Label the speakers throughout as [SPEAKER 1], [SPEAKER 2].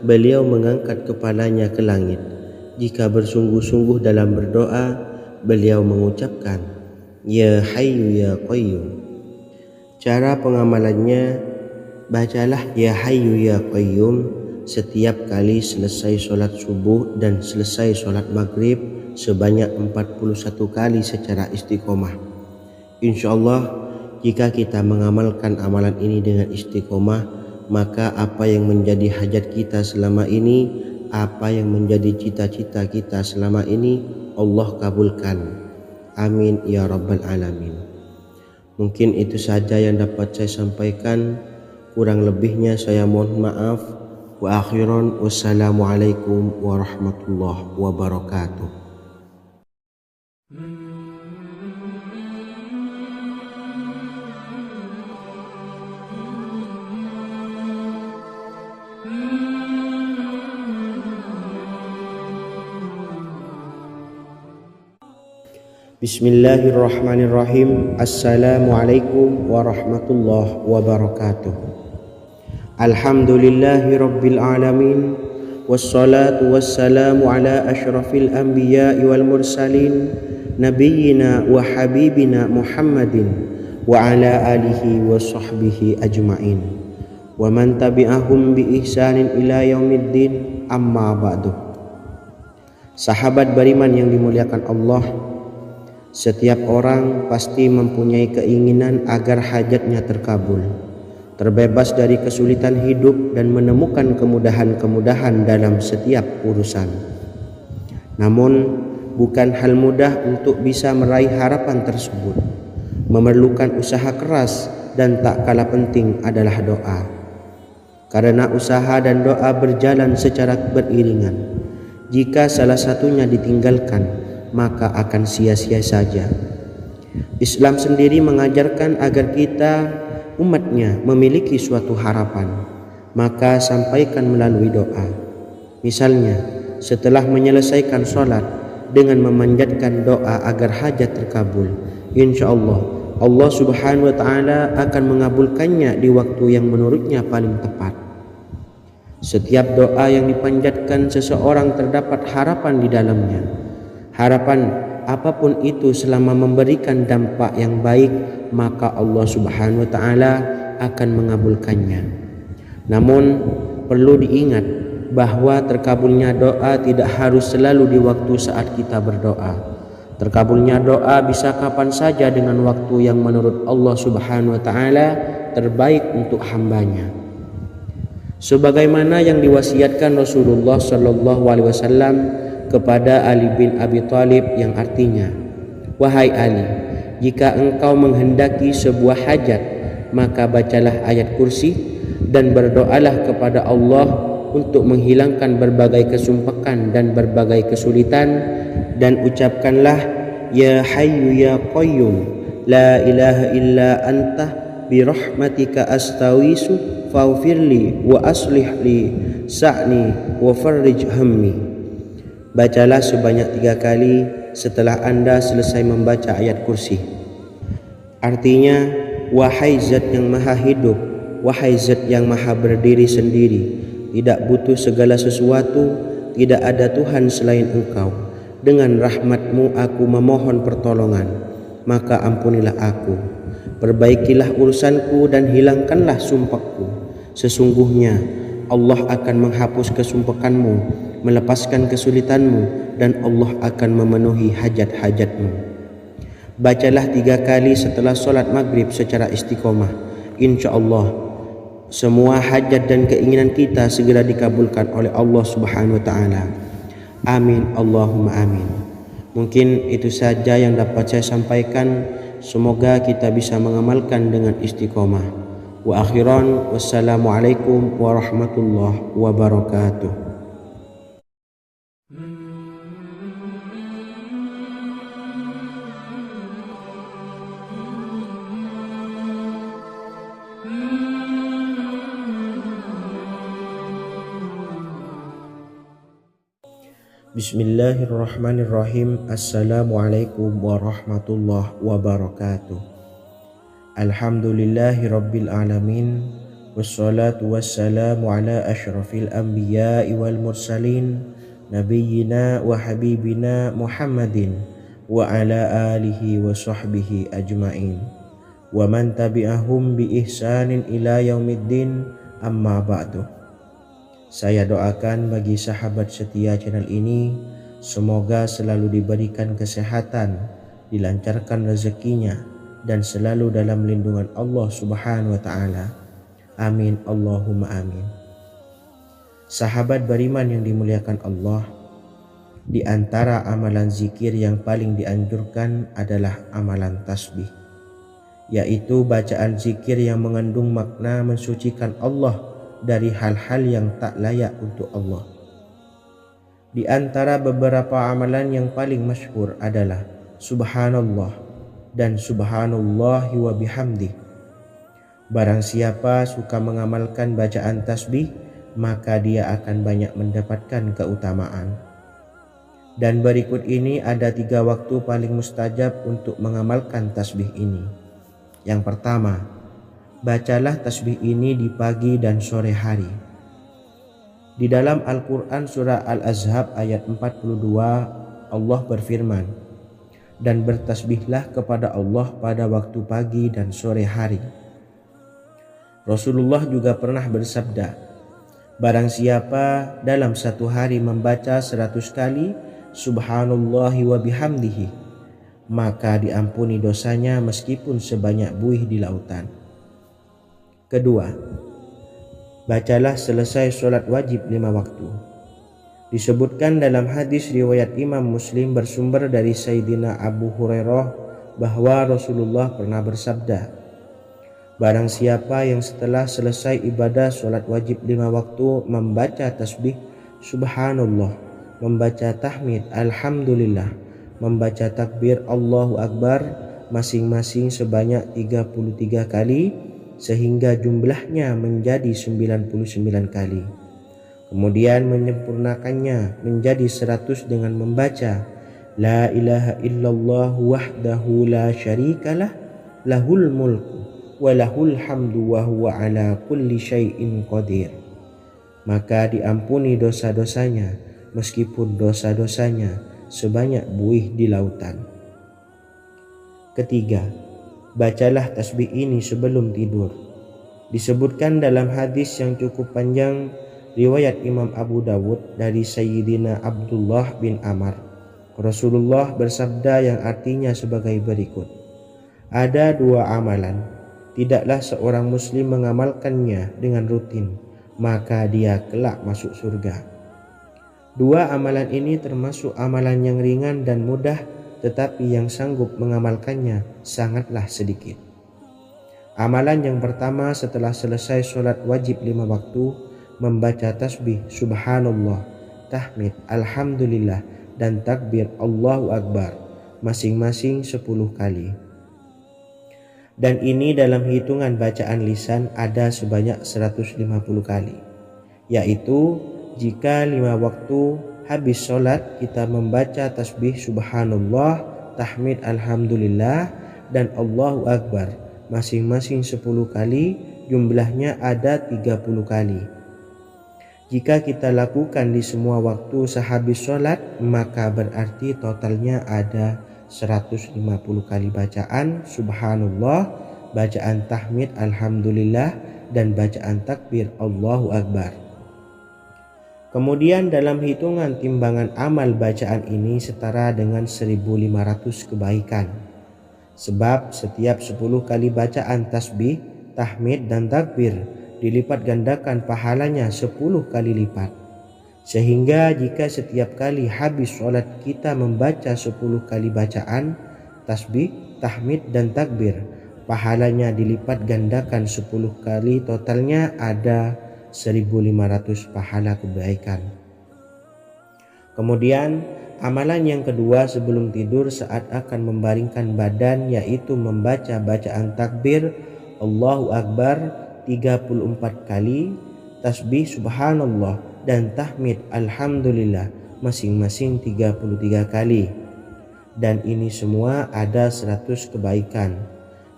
[SPEAKER 1] beliau mengangkat kepalanya ke langit. Jika bersungguh-sungguh dalam berdoa, beliau mengucapkan, Ya Hayyu Ya Qayyum. Cara pengamalannya, bacalah Ya Hayyu Ya Qayyum setiap kali selesai sholat subuh dan selesai sholat maghrib sebanyak 41 kali secara istiqomah. InsyaAllah, jika kita mengamalkan amalan ini dengan istiqomah, maka apa yang menjadi hajat kita selama ini, apa yang menjadi cita-cita kita selama ini, Allah kabulkan. Amin ya rabbal alamin. Mungkin itu saja yang dapat saya sampaikan. Kurang lebihnya saya mohon maaf. Wa akhiran, wassalamualaikum warahmatullahi wabarakatuh. Bismillahirrahmanirrahim. Assalamualaikum warahmatullahi wabarakatuh. Alhamdulillahi rabbil alamin. Wassalatu wassalamu ala ashrafil anbiya'i wal mursalin, nabiyyina wa habibina Muhammadin wa ala alihi wa sahbihi ajma'in wa man tabi'ahum bi ihsanin ila yaumiddin, amma ba'du. Sahabat beriman yang dimuliakan Allah, setiap orang pasti mempunyai keinginan agar hajatnya terkabul, terbebas dari kesulitan hidup dan menemukan kemudahan-kemudahan dalam setiap urusan. Namun, bukan hal mudah untuk bisa meraih harapan tersebut. Memerlukan usaha keras dan tak kalah penting adalah doa. Karena usaha dan doa berjalan secara beriringan. Jika salah satunya ditinggalkan, maka akan sia-sia saja. Islam sendiri mengajarkan agar kita umatnya memiliki suatu harapan, maka sampaikan melalui doa. Misalnya, setelah menyelesaikan sholat dengan memanjatkan doa agar hajat terkabul, insyaallah Allah subhanahu wa ta'ala akan mengabulkannya di waktu yang menurutnya paling tepat. Setiap doa yang dipanjatkan seseorang terdapat harapan di dalamnya. Harapan apapun itu selama memberikan dampak yang baik, maka Allah subhanahu wa ta'ala akan mengabulkannya. Namun perlu diingat bahwa terkabulnya doa tidak harus selalu di waktu saat kita berdoa. Terkabulnya doa bisa kapan saja dengan waktu yang menurut Allah subhanahu wa ta'ala terbaik untuk hambanya. Sebagaimana yang diwasiatkan Rasulullah sallallahu alaihi wasallam kepada Ali bin Abi Thalib, yang artinya, Wahai Ali, jika engkau menghendaki sebuah hajat, maka bacalah ayat kursi dan berdoalah kepada Allah untuk menghilangkan berbagai kesumpakan dan berbagai kesulitan, dan ucapkanlah Ya Hayyu Ya Qayyum, La ilaha illa anta birahmatika astawisu faghfirli wa aslih li sa'ni wa farrij hammi. Bacalah sebanyak 3 kali setelah Anda selesai membaca ayat kursi. Artinya, wahai zat yang maha hidup, wahai zat yang maha berdiri sendiri, tidak butuh segala sesuatu, tidak ada Tuhan selain Engkau. Dengan rahmat-Mu aku memohon pertolongan, maka ampunilah aku. Perbaikilah urusanku dan hilangkanlah sumpahku. Sesungguhnya Allah akan menghapus kesumpahanmu, melepaskan kesulitanmu, dan Allah akan memenuhi hajat-hajatmu. Bacalah 3 kali setelah sholat maghrib secara istiqomah. InsyaAllah semua hajat dan keinginan kita segera dikabulkan oleh Allah subhanahu wa ta'ala. Amin Allahumma amin. Mungkin itu saja yang dapat saya sampaikan. Semoga kita bisa mengamalkan dengan istiqomah. Wa akhiran, wassalamualaikum warahmatullahi wabarakatuh. Bismillahirrahmanirrahim. Assalamualaikum warahmatullahi wabarakatuh. Alhamdulillahi rabbil alamin. wassalatu wassalamu ala asyrafil anbiya'i wal mursalin nabiyyina wa habibina Muhammadin wa ala alihi wa sahbihi ajma'in wa man tabi'ahum bi ihsanin ila yaumiddin, amma ba'du. Saya doakan bagi sahabat setia channel ini, semoga selalu diberikan kesehatan, dilancarkan rezekinya, dan selalu dalam lindungan Allah Subhanahu wa ta'ala. Amin Allahumma amin. Sahabat beriman yang dimuliakan Allah, di antara amalan zikir yang paling dianjurkan adalah amalan tasbih, yaitu bacaan zikir yang mengandung makna mensucikan Allah dari hal-hal yang tak layak untuk Allah. Di antara beberapa amalan yang paling masyhur adalah Subhanallah dan Subhanallahi wa bihamdih. Barang siapa suka mengamalkan bacaan tasbih, maka dia akan banyak mendapatkan keutamaan. Dan berikut ini ada 3 waktu paling mustajab untuk mengamalkan tasbih ini. Yang pertama, bacalah tasbih ini di pagi dan sore hari. Di dalam Al-Quran surah Al-Ahzab ayat 42, Allah berfirman, dan bertasbihlah kepada Allah pada waktu pagi dan sore hari. Rasulullah juga pernah bersabda, barang siapa dalam satu hari membaca 100 kali Subhanallahi wa bihamdihi, maka diampuni dosanya meskipun sebanyak buih di lautan. Kedua, bacalah selesai sholat wajib 5 waktu. Disebutkan dalam hadis riwayat Imam Muslim bersumber dari Sayyidina Abu Hurairah bahwa Rasulullah pernah bersabda, barang siapa yang setelah selesai ibadah sholat wajib 5 waktu membaca tasbih Subhanallah, membaca tahmid Alhamdulillah, membaca takbir Allahu Akbar masing-masing sebanyak 33 kali, sehingga jumlahnya menjadi 99 kali. Kemudian menyempurnakannya menjadi 100 dengan membaca La ilaha illallah wahdahu la syarikalah lahul mulku wa lahul hamdu wa huwa ala kulli syai'in qadir. Maka diampuni dosa-dosanya meskipun dosa-dosanya sebanyak buih di lautan. Ketiga, bacalah tasbih ini sebelum tidur. Disebutkan dalam hadis yang cukup panjang riwayat Imam Abu Dawud dari Sayyidina Abdullah bin Amr, Rasulullah bersabda yang artinya sebagai berikut, ada 2 amalan, tidaklah seorang muslim mengamalkannya dengan rutin, maka dia kelak masuk surga. 2 amalan ini termasuk amalan yang ringan dan mudah, tetapi yang sanggup mengamalkannya sangatlah sedikit. Amalan yang pertama setelah selesai sholat wajib 5 waktu, membaca tasbih Subhanallah, tahmid Alhamdulillah, dan takbir Allahu Akbar masing-masing 10 kali. Dan ini dalam hitungan bacaan lisan ada sebanyak 150 kali, yaitu jika 5 waktu habis sholat kita membaca tasbih Subhanallah, tahmid Alhamdulillah, dan Allahu Akbar masing-masing 10 kali, jumlahnya ada 30 kali. Jika kita lakukan di semua waktu sehabis sholat, maka berarti totalnya ada 150 kali bacaan Subhanallah, bacaan tahmid Alhamdulillah, dan bacaan takbir Allahu Akbar. Kemudian dalam hitungan timbangan amal bacaan ini setara dengan 1500 kebaikan. Sebab setiap 10 kali bacaan tasbih, tahmid, dan takbir dilipat gandakan pahalanya 10 kali lipat. Sehingga jika setiap kali habis sholat kita membaca 10 kali bacaan tasbih, tahmid, dan takbir, pahalanya dilipat gandakan 10 kali, totalnya ada 1500 pahala kebaikan. Kemudian amalan yang kedua sebelum tidur saat akan membaringkan badan, yaitu membaca bacaan takbir Allahu Akbar 34 kali, tasbih Subhanallah, dan tahmid Alhamdulillah masing-masing 33 kali. Dan ini semua ada 100 kebaikan.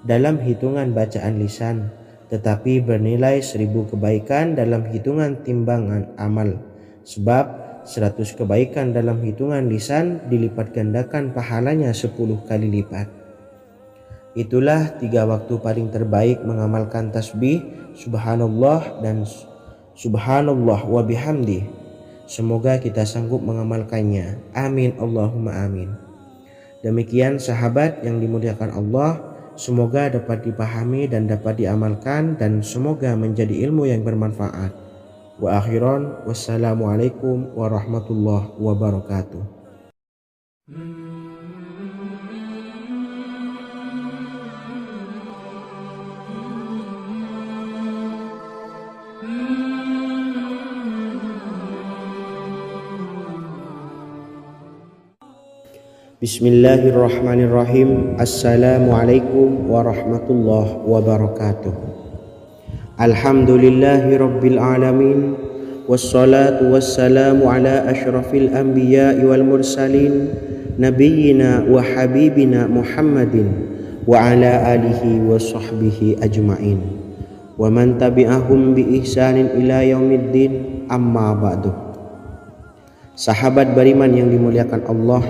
[SPEAKER 1] Dalam hitungan bacaan lisan, tetapi bernilai 1000 kebaikan dalam hitungan timbangan amal. Sebab 100 kebaikan dalam hitungan lisan dilipat gandakan pahalanya 10 kali lipat. Itulah 3 waktu paling terbaik mengamalkan tasbih subhanallah dan subhanallah wa bihamdi. Semoga kita sanggup mengamalkannya. Amin Allahumma amin. Demikian sahabat yang dimuliakan Allah, semoga dapat dipahami dan dapat diamalkan, dan semoga menjadi ilmu yang bermanfaat. Wa akhiran, wassalamualaikum warahmatullahi wabarakatuh. Bismillahirrahmanirrahim. Assalamualaikum warahmatullahi wabarakatuh. Alhamdulillahi rabbil alamin, wassalatu wassalamu ala asyrafil anbiya'i wal mursalin, nabiyyina wa habibina Muhammadin wa ala alihi wa sahbihi ajma'in, wa man tabi'ahum bi ihsanin ila yaumiddin, amma ba'du. Sahabat beriman yang dimuliakan Allah,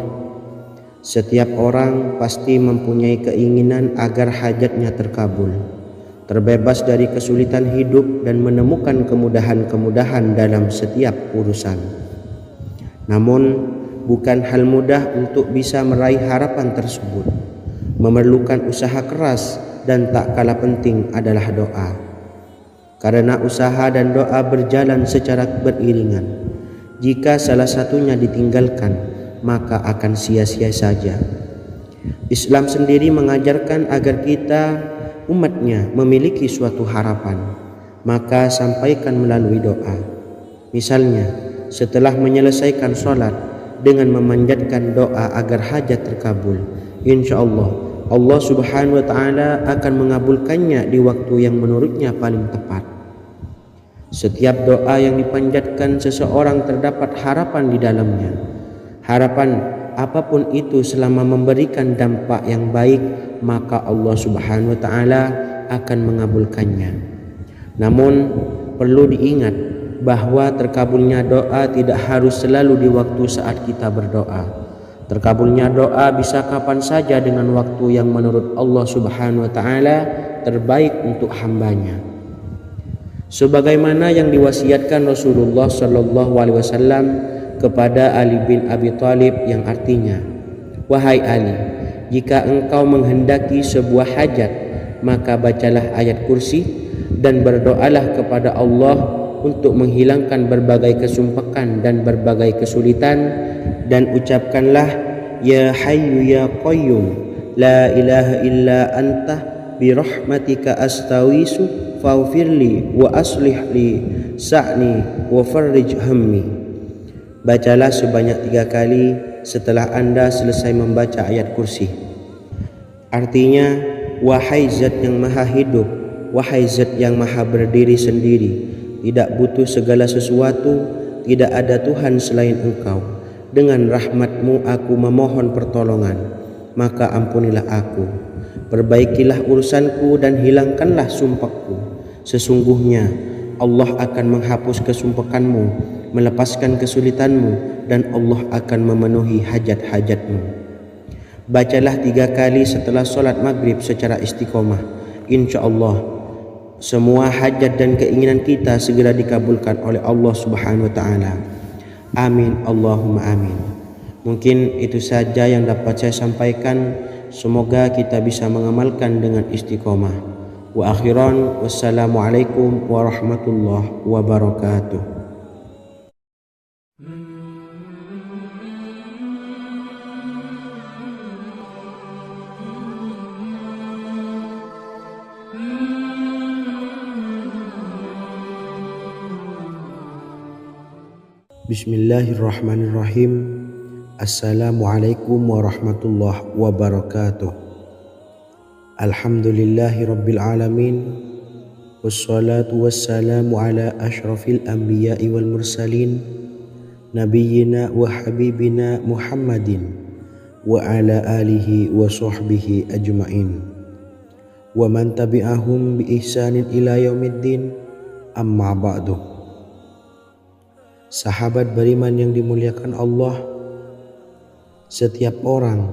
[SPEAKER 1] setiap orang pasti mempunyai keinginan agar hajatnya terkabul, terbebas dari kesulitan hidup dan menemukan kemudahan-kemudahan dalam setiap urusan. Namun, bukan hal mudah untuk bisa meraih harapan tersebut. Memerlukan usaha keras, dan tak kalah penting adalah doa. Karena usaha dan doa berjalan secara beriringan. Jika salah satunya ditinggalkan, maka akan sia-sia saja. Islam sendiri mengajarkan agar kita umatnya memiliki suatu harapan, maka sampaikan melalui doa. Misalnya, setelah menyelesaikan sholat dengan memanjatkan doa agar hajat terkabul, insya Allah subhanahu wa ta'ala akan mengabulkannya di waktu yang menurutnya paling tepat. Setiap doa yang dipanjatkan seseorang terdapat harapan di dalamnya. Harapan apapun itu selama memberikan dampak yang baik, maka Allah subhanahu wa ta'ala akan mengabulkannya. Namun perlu diingat bahwa terkabulnya doa tidak harus selalu di waktu saat kita berdoa. Terkabulnya doa bisa kapan saja dengan waktu yang menurut Allah subhanahu wa ta'ala terbaik untuk hambanya. Sebagaimana yang diwasiatkan Rasulullah sallallahu alaihi wasallam kepada Ali bin Abi Thalib, yang artinya, wahai Ali, jika engkau menghendaki sebuah hajat, maka bacalah ayat kursi dan berdoalah kepada Allah untuk menghilangkan berbagai kesumpakan dan berbagai kesulitan, dan ucapkanlah, ya hayyu ya qayyum la ilaha illa anta birahmatika astawisu faghfirli wa aslih li sa'ni wa farrij hammi. Bacalah sebanyak 3 kali setelah Anda selesai membaca ayat kursi. Artinya, wahai zat yang maha hidup, wahai zat yang maha berdiri sendiri, tidak butuh segala sesuatu, tidak ada Tuhan selain Engkau. Dengan rahmat-Mu aku memohon pertolongan, maka ampunilah aku. Perbaikilah urusanku dan hilangkanlah sumpahku. Sesungguhnya Allah akan menghapus kesumpahanmu, melepaskan kesulitanmu, dan Allah akan memenuhi hajat-hajatmu. Bacalah 3 kali setelah sholat maghrib secara istiqomah. Insya Allah semua hajat dan keinginan kita segera dikabulkan oleh Allah subhanahu wa ta'ala. Amin Allahumma amin. Mungkin itu saja yang dapat saya sampaikan. Semoga kita bisa mengamalkan dengan istiqomah. Wa akhiran, wassalamualaikum warahmatullahi wabarakatuh. Bismillahirrahmanirrahim. Assalamualaikum warahmatullahi wabarakatuh. Alhamdulillahi rabbil alamin, wassalatu wassalamu ala asyrafil anbiya'i wal mursalin, nabiyyina wa habibina Muhammadin wa ala alihi wa sahbihi ajma'in, wa man tabi'ahum bi ihsanin ila yaumiddin, amma ba'du. Sahabat beriman yang dimuliakan Allah, setiap orang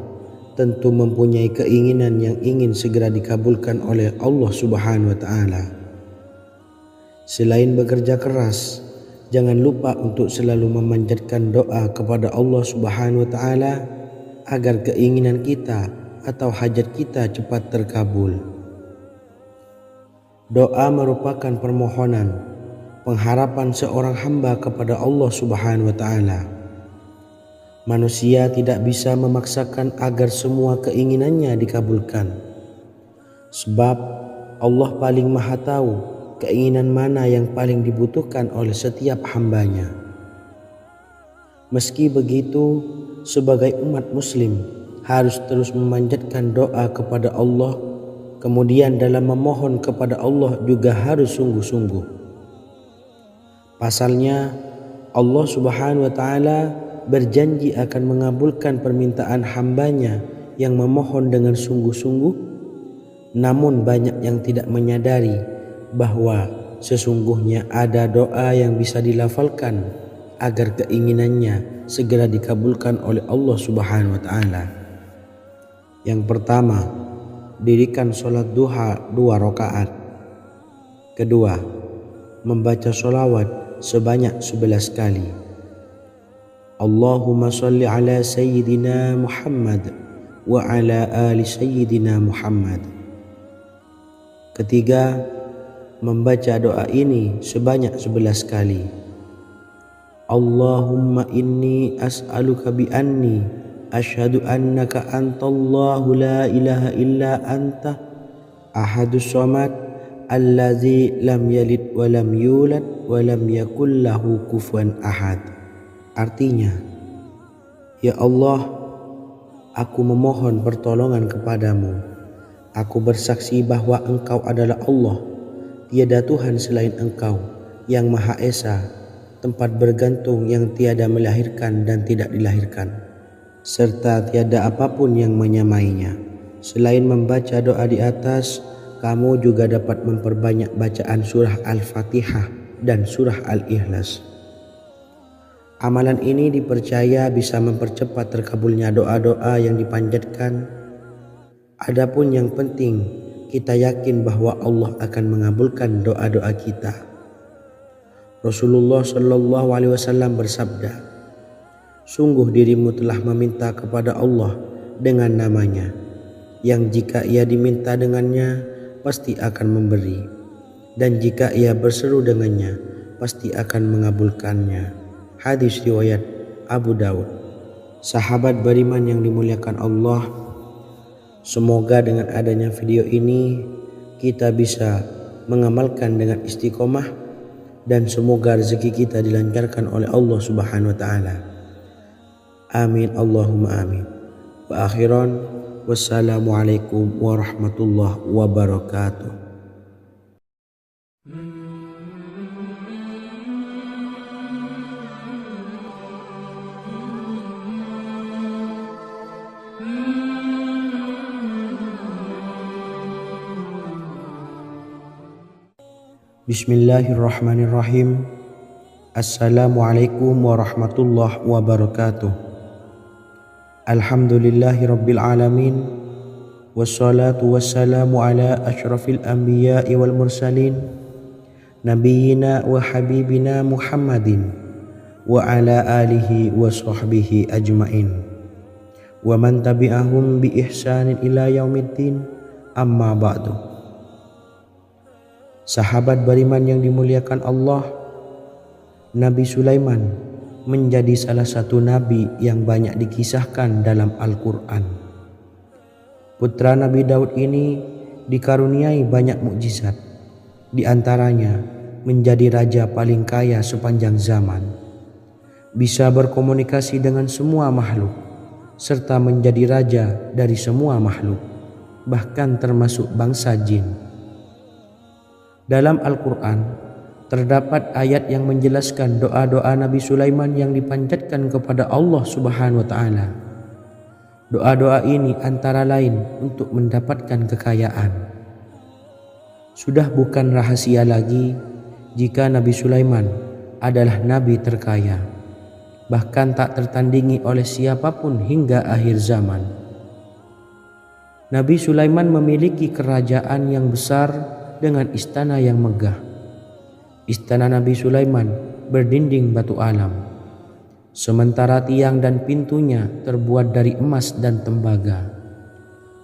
[SPEAKER 1] tentu mempunyai keinginan yang ingin segera dikabulkan oleh Allah Subhanahu wa taala. Selain bekerja keras, jangan lupa untuk selalu memanjatkan doa kepada Allah Subhanahu wa taala agar keinginan kita atau hajat kita cepat terkabul. Doa merupakan permohonan, pengharapan seorang hamba kepada Allah Subhanahu wa taala. Manusia tidak bisa memaksakan agar semua keinginannya dikabulkan. Sebab Allah paling maha tahu keinginan mana yang paling dibutuhkan oleh setiap hambanya. Meski begitu, sebagai umat muslim harus terus memanjatkan doa kepada Allah, kemudian dalam memohon kepada Allah juga harus sungguh-sungguh. Pasalnya Allah Subhanahu wa taala berjanji akan mengabulkan permintaan hambanya yang memohon dengan sungguh-sungguh. Namun banyak yang tidak menyadari bahwa sesungguhnya ada doa yang bisa dilafalkan agar keinginannya segera dikabulkan oleh Allah Subhanahu wa taala. Yang pertama, dirikan sholat duha 2 rakaat. Kedua, membaca sholawat sebanyak 11 kali. Allahumma sholli ala sayyidina Muhammad wa ala ali sayyidina Muhammad. Ketiga, membaca doa ini sebanyak 11 kali. Allahumma inni as'aluka bi anni asyhadu annaka antallahu la ilaha illa anta ahadus samad allazi lam yalid wa lam yulad wa lam yakul lahu kufuwan ahad. Artinya, ya Allah, aku memohon pertolongan kepadamu. Aku bersaksi bahwa Engkau adalah Allah, tiada Tuhan selain Engkau yang Maha Esa, tempat bergantung yang tiada melahirkan dan tidak dilahirkan, serta tiada apapun yang menyamainya. Selain membaca doa di atas, kamu juga dapat memperbanyak bacaan surah Al-Fatihah dan surah Al-Ikhlas. Amalan ini dipercaya bisa mempercepat terkabulnya doa-doa yang dipanjatkan. Adapun yang penting, kita yakin bahwa Allah akan mengabulkan doa-doa kita. Rasulullah Shallallahu Alaihi Wasallam bersabda, sungguh dirimu telah meminta kepada Allah dengan namanya, yang jika ia diminta dengannya, pasti akan memberi, dan jika ia berseru dengannya, pasti akan mengabulkannya. Hadis riwayat Abu Daud. Sahabat beriman yang dimuliakan Allah, semoga dengan adanya video ini kita bisa mengamalkan dengan istiqomah, dan semoga rezeki kita dilancarkan oleh Allah Subhanahu wa taala. Amin Allahumma amin. Wa akhiran, wassalamualaikum warahmatullahi wabarakatuh. Bismillahirrahmanirrahim. Assalamualaikum warahmatullahi wabarakatuh. Alhamdulillahi rabbil alamin, wassalatu wassalamu ala asyrafil anbiya'i wal mursalin, nabiyyina wa habibina Muhammadin wa ala alihi wa sahbihi ajmain, wa man tabi'ahum bi ihsanin ila yaumiddin, amma ba'du. Sahabat beriman yang dimuliakan Allah, Nabi Sulaiman menjadi salah satu nabi yang banyak dikisahkan dalam Al-Quran. Putra Nabi Daud ini dikaruniai banyak mukjizat, di antaranya menjadi raja paling kaya sepanjang zaman, bisa berkomunikasi dengan semua makhluk, serta menjadi raja dari semua makhluk, bahkan termasuk bangsa jin. Dalam Al-Quran terdapat ayat yang menjelaskan doa-doa Nabi Sulaiman yang dipanjatkan kepada Allah Subhanahu wa taala. Doa-doa ini antara lain untuk mendapatkan kekayaan, Sudah bukan rahasia lagi jika Nabi Sulaiman adalah nabi terkaya, bahkan tak tertandingi oleh siapapun hingga akhir zaman. Nabi Sulaiman memiliki kerajaan yang besar dengan istana yang megah. Istana Nabi Sulaiman berdinding batu alam, sementara tiang dan pintunya terbuat dari emas dan tembaga.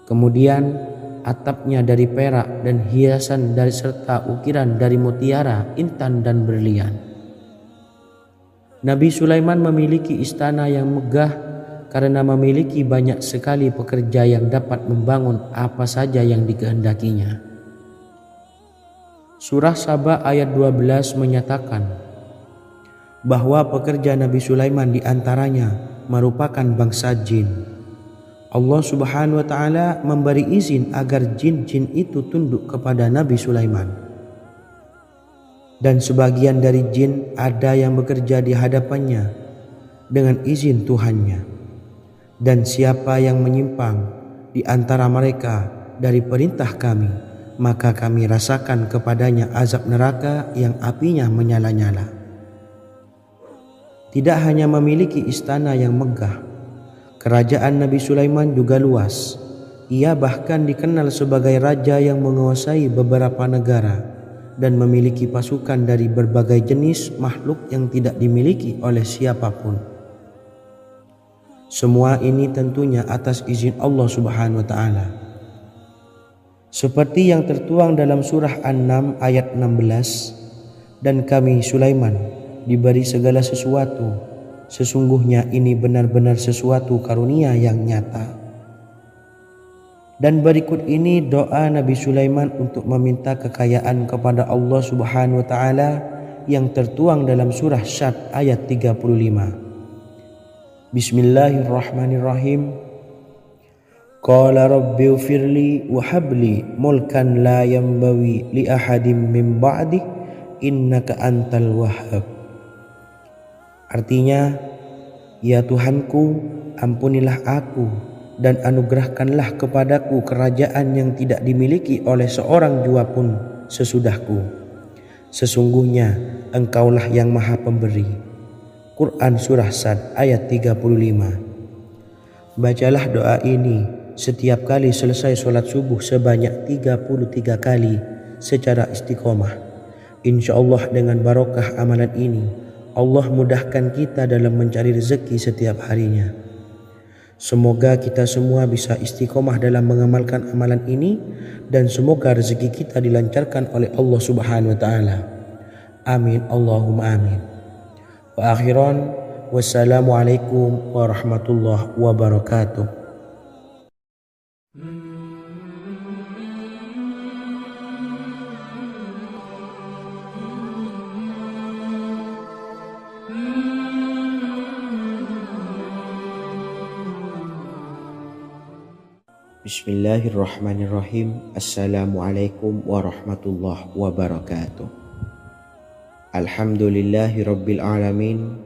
[SPEAKER 1] Kemudian atapnya dari perak dan hiasan dari serta ukiran dari mutiara, intan dan berlian. Nabi Sulaiman memiliki istana yang megah karena memiliki banyak sekali pekerja yang dapat membangun apa saja yang dikehendakinya. Surah Saba ayat 12 menyatakan bahwa pekerja Nabi Sulaiman diantaranya merupakan bangsa jin. Allah Subhanahu wa Ta'ala memberi izin agar jin-jin itu tunduk kepada Nabi Sulaiman. Dan sebagian dari jin ada yang bekerja di hadapannya dengan izin Tuhannya. Dan siapa yang menyimpang di antara mereka dari perintah kami, maka kami rasakan kepadanya azab neraka yang apinya menyala-nyala. Tidak hanya memiliki istana yang megah, kerajaan Nabi Sulaiman juga luas. Ia bahkan dikenal sebagai raja yang menguasai beberapa negara dan memiliki pasukan dari berbagai jenis makhluk yang tidak dimiliki oleh siapapun. Semua ini tentunya atas izin Allah Subhanahu wa Ta'ala. Seperti yang tertuang dalam surah An-Naml ayat 16, dan kami Sulaiman diberi segala sesuatu, sesungguhnya ini benar-benar sesuatu karunia yang nyata. Dan berikut ini doa Nabi Sulaiman untuk meminta kekayaan kepada Allah Subhanahu wa Ta'ala yang tertuang dalam surah Syad ayat 35. Bismillahirrahmanirrahim. Qala rabbi ufirli wa habli mulkan la yanbawi li ahadim min ba'di innaka antal wahhab. Artinya, ya Tuhanku, ampunilah aku dan anugerahkanlah kepadaku kerajaan yang tidak dimiliki oleh seorang jua pun sesudahku. Sesungguhnya Engkaulah yang Maha Pemberi. Quran Surah Sad ayat 35. Bacalah doa ini setiap kali selesai sholat subuh sebanyak 33 kali secara istiqomah. Insya Allah dengan barokah amalan ini, Allah mudahkan kita dalam mencari rezeki setiap harinya. Semoga kita semua bisa istiqomah dalam mengamalkan amalan ini dan semoga rezeki kita dilancarkan oleh Allah Subhanahu wa Ta'ala. Amin Allahumma amin. Wa akhiran, wassalamualaikum warahmatullahi wabarakatuh. Bismillahirrahmanirrahim. Assalamualaikum warahmatullahi wabarakatuh. Alhamdulillahi rabbil alamin.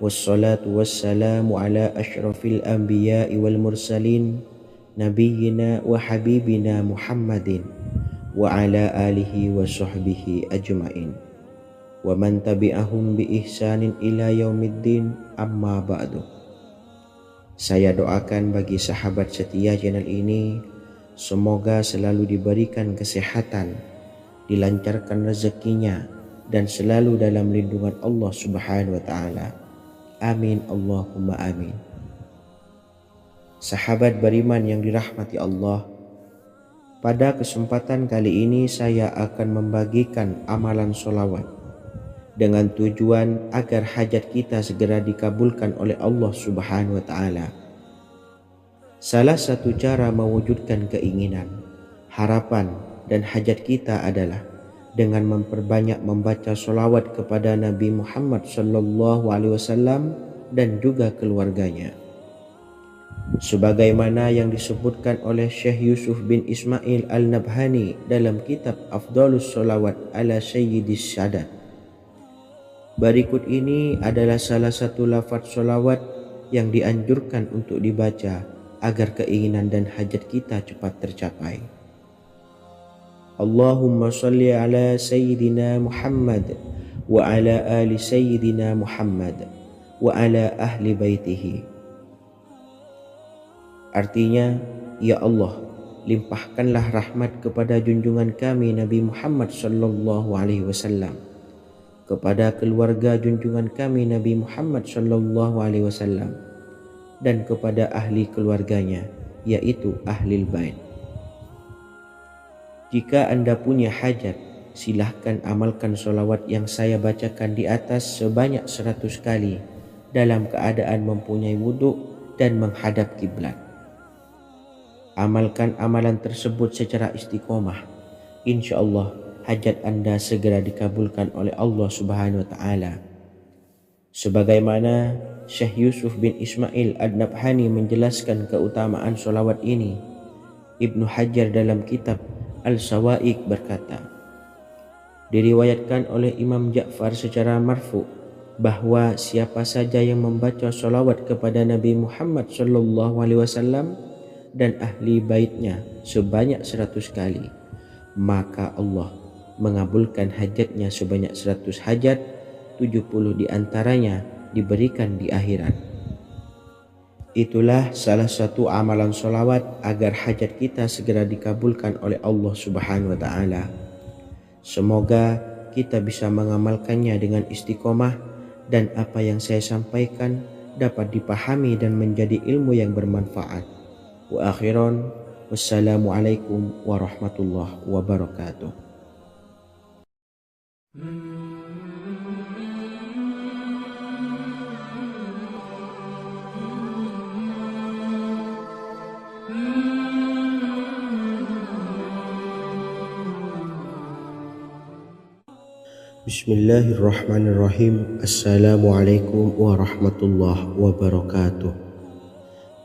[SPEAKER 1] Wassalatu wassalamu ala ashrafil anbiya'i wal mursalin, nabiyyina wa habibina Muhammadin wa ala alihi wa sahbihi ajma'in wa man tabi'ahum bi ihsanin ila yaumiddin, amma ba'du. Saya doakan bagi sahabat setia channel ini, semoga selalu diberikan kesehatan, dilancarkan rezekinya, dan selalu dalam lindungan Allah Subhanahu wa Ta'ala. Amin Allahumma amin. Sahabat beriman yang dirahmati Allah, pada kesempatan kali ini saya akan membagikan amalan sholawat dengan tujuan agar hajat kita segera dikabulkan oleh Allah Subhanahu wa Ta'ala. Salah satu cara mewujudkan keinginan, harapan, dan hajat kita adalah dengan memperbanyak membaca sholawat kepada Nabi Muhammad SAW dan juga keluarganya. Sebagaimana yang disebutkan oleh Syekh Yusuf bin Ismail Al-Nabhani dalam kitab Afdhalus Sholawat ala Sayyidis Sadat. Berikut ini adalah salah satu lafaz sholawat yang dianjurkan untuk dibaca agar keinginan dan hajat kita cepat tercapai. Allahumma salli ala Sayyidina Muhammad wa ala ali Sayyidina Muhammad wa ala ahli baitihi. Artinya, ya Allah, limpahkanlah rahmat kepada junjungan kami Nabi Muhammad sallallahu alaihi wasallam, kepada keluarga junjungan kami Nabi Muhammad sallallahu alaihi wasallam, dan kepada ahli keluarganya, yaitu ahlil bait. Jika Anda punya hajat, silahkan amalkan solawat yang saya bacakan di atas sebanyak 100 kali dalam keadaan mempunyai wudhu dan menghadap kiblat. Amalkan amalan tersebut secara istiqomah. Insya Allah hajat Anda segera dikabulkan oleh Allah Subhanahu wa Ta'ala. Sebagaimana Syekh Yusuf bin Ismail Ad-Nabhani menjelaskan keutamaan solawat ini, Ibnu Hajar dalam kitab Al-Sawa'iq berkata, diriwayatkan oleh Imam Ja'far secara marfu bahwa siapa saja yang membaca solawat kepada Nabi Muhammad sallallahu alaihi wasallam dan ahli baitnya sebanyak 100 kali, maka Allah mengabulkan hajatnya sebanyak 100 hajat, 70 diantaranya diberikan di akhirat. Itulah salah satu amalan solawat agar hajat kita segera dikabulkan oleh Allah Subhanahu wa Ta'ala. Semoga kita bisa mengamalkannya dengan istiqomah dan apa yang saya sampaikan dapat dipahami dan menjadi ilmu yang bermanfaat. Wa akhiran, wassalamualaikum warahmatullahi wabarakatuh. Bismillahirrahmanirrahim. Assalamualaikum warahmatullahi wabarakatuh.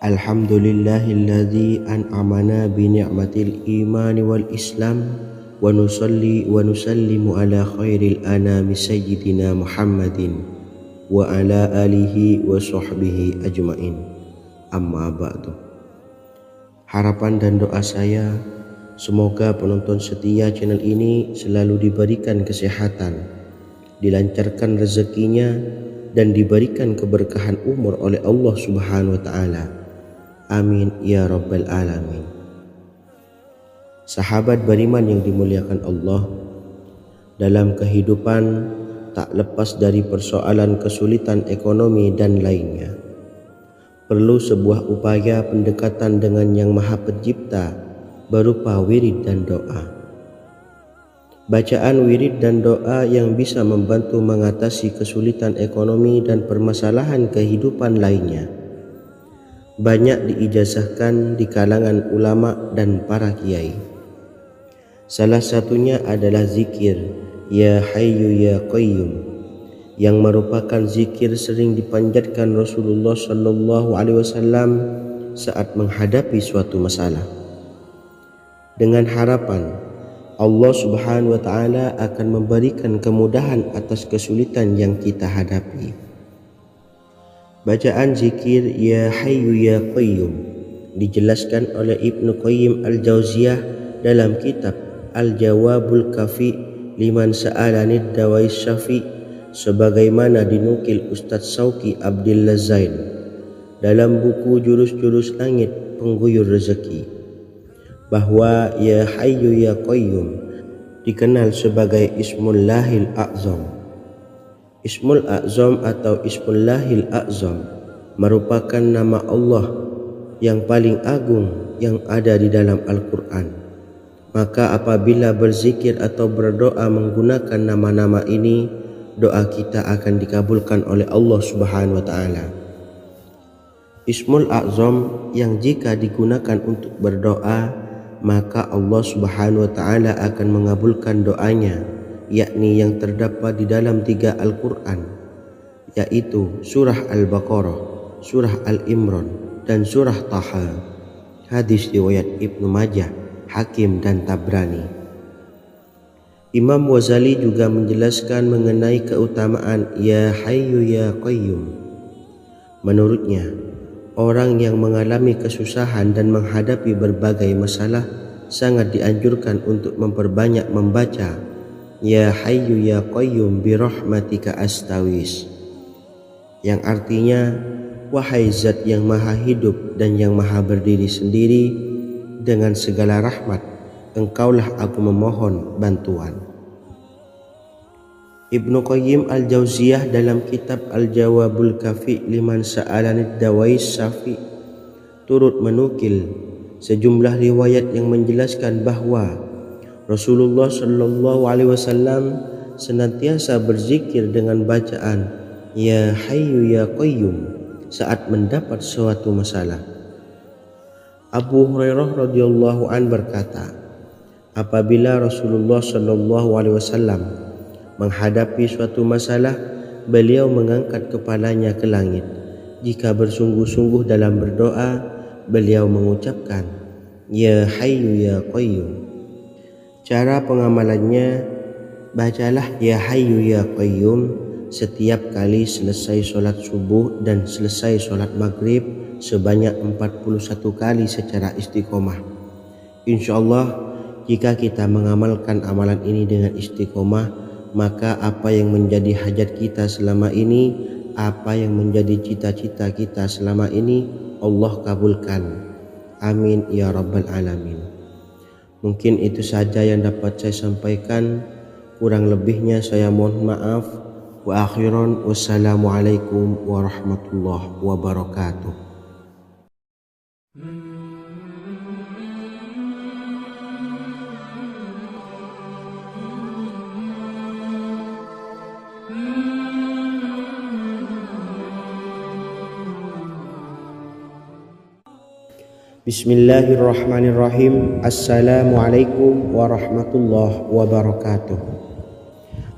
[SPEAKER 1] Alhamdulillahilladzi an'amana bi ni'matil imani wal islam wa nusalli wa nusallimu ala khairil anami sayyidina Muhammadin wa ala alihi wa sahbihi ajmain. Amma ba'du. Harapan dan doa saya, semoga penonton setia channel ini selalu diberikan kesehatan, dilancarkan rezekinya, dan diberikan keberkahan umur oleh Allah Subhanahu wa Ta'ala. Amin ya rabbal alamin. Sahabat beriman yang dimuliakan Allah, dalam kehidupan tak lepas dari persoalan kesulitan ekonomi dan lainnya. Perlu sebuah upaya pendekatan dengan Yang Maha Pencipta berupa wirid dan doa. Bacaan wirid dan doa yang bisa membantu mengatasi kesulitan ekonomi dan permasalahan kehidupan lainnya banyak diijazahkan di kalangan ulama dan para kiai. Salah satunya adalah zikir Ya Hayyu Ya Qayyum, yang merupakan zikir sering dipanjatkan Rasulullah sallallahu alaihi wasallam saat menghadapi suatu masalah, dengan harapan Allah Subhanahu wa Ta'ala akan memberikan kemudahan atas kesulitan yang kita hadapi. Bacaan zikir Ya Hayyu Ya Qayyum dijelaskan oleh Ibnu Qayyim Al-Jauziyah dalam kitab Al-Jawabul Kafi liman sa'alanid dawai syafi, sebagaimana dinukil Ustadz Sauki Abdillah Zain dalam buku Jurus-Jurus Langit Pengguyur Rezeki, bahwa Ya Hayyu Ya Qayyum dikenal sebagai Ismullahil A'zam. Ismul A'zam atau Ismullahil A'zam merupakan nama Allah yang paling agung yang ada di dalam Al-Quran. Maka apabila berzikir atau berdoa menggunakan nama-nama ini, doa kita akan dikabulkan oleh Allah Subhanahu wa Ta'ala. Ismul A'zam yang jika digunakan untuk berdoa, maka Allah Subhanahu wa Ta'ala akan mengabulkan doanya, yakni yang terdapat di dalam 3 Al-Quran, yaitu surah Al-Baqarah, surah Al-Imran, dan surah Taha. Hadis riwayat Ibnu Majah, Hakim, dan Tabrani. Imam Ghazali juga menjelaskan mengenai keutamaan Ya Hayyu Ya Qayyum. Menurutnya, orang yang mengalami kesusahan dan menghadapi berbagai masalah sangat dianjurkan untuk memperbanyak membaca Ya Hayyu Ya Qayyum bi rahmatika astawis, yang artinya wahai zat yang maha hidup dan yang maha berdiri sendiri, dengan segala rahmat engkaulah aku memohon bantuan. Ibnu Qayyim al-Jauziyah dalam kitab Al-Jawabul Kafi liman sa'alanid dawais syafi turut menukil sejumlah riwayat yang menjelaskan bahwa Rasulullah Shallallahu Alaihi Wasallam senantiasa berzikir dengan bacaan Ya Hayyu Ya Qayyum saat mendapat suatu masalah. Abu Hurairah radhiyallahu an berkata, apabila Rasulullah Shallallahu Alaihi Wasallam menghadapi suatu masalah, beliau mengangkat kepalanya ke langit. Jika bersungguh-sungguh dalam berdoa, beliau mengucapkan Ya Hayyu Ya Qayyum. Cara pengamalannya, bacalah Ya Hayyu Ya Qayyum setiap kali selesai sholat subuh dan selesai sholat maghrib sebanyak 41 kali secara istiqomah. Insyaallah, jika kita mengamalkan amalan ini dengan istiqomah, maka apa yang menjadi hajat kita selama ini, apa yang menjadi cita-cita kita selama ini, Allah kabulkan. Amin ya rabbal alamin. Mungkin itu saja yang dapat saya sampaikan. Kurang lebihnya saya mohon maaf. Wa akhiran, wassalamualaikum warahmatullahi wabarakatuh. Bismillahirrahmanirrahim. Assalamualaikum warahmatullahi wabarakatuh.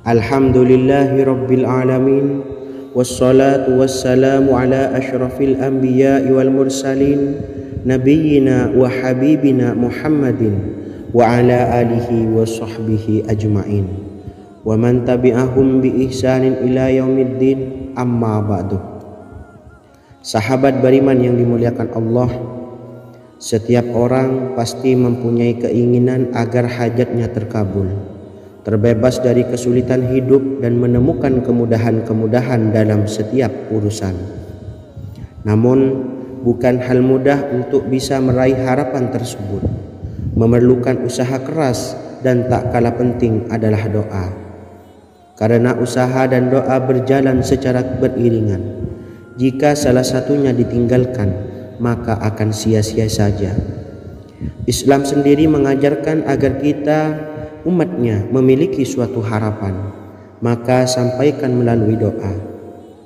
[SPEAKER 1] Alhamdulillahi rabbil alamin, wassalatu wassalamu ala asyrafil anbiya'i wal mursalin, nabiyyina wa habibina Muhammadin wa ala alihi wa sahbihi ajma'in, wa man tabi'ahum bi ihsanin ila yaumiddin, amma ba'du. Sahabat beriman yang dimuliakan Allah, setiap orang pasti mempunyai keinginan agar hajatnya terkabul, terbebas dari kesulitan hidup dan menemukan kemudahan-kemudahan dalam setiap urusan. Namun, bukan hal mudah untuk bisa meraih harapan tersebut. Memerlukan usaha keras dan tak kalah penting adalah doa. Karena usaha dan doa berjalan secara beriringan. Jika salah satunya ditinggalkan, maka akan sia-sia saja. Islam sendiri mengajarkan agar kita umatnya memiliki suatu harapan, maka sampaikan melalui doa.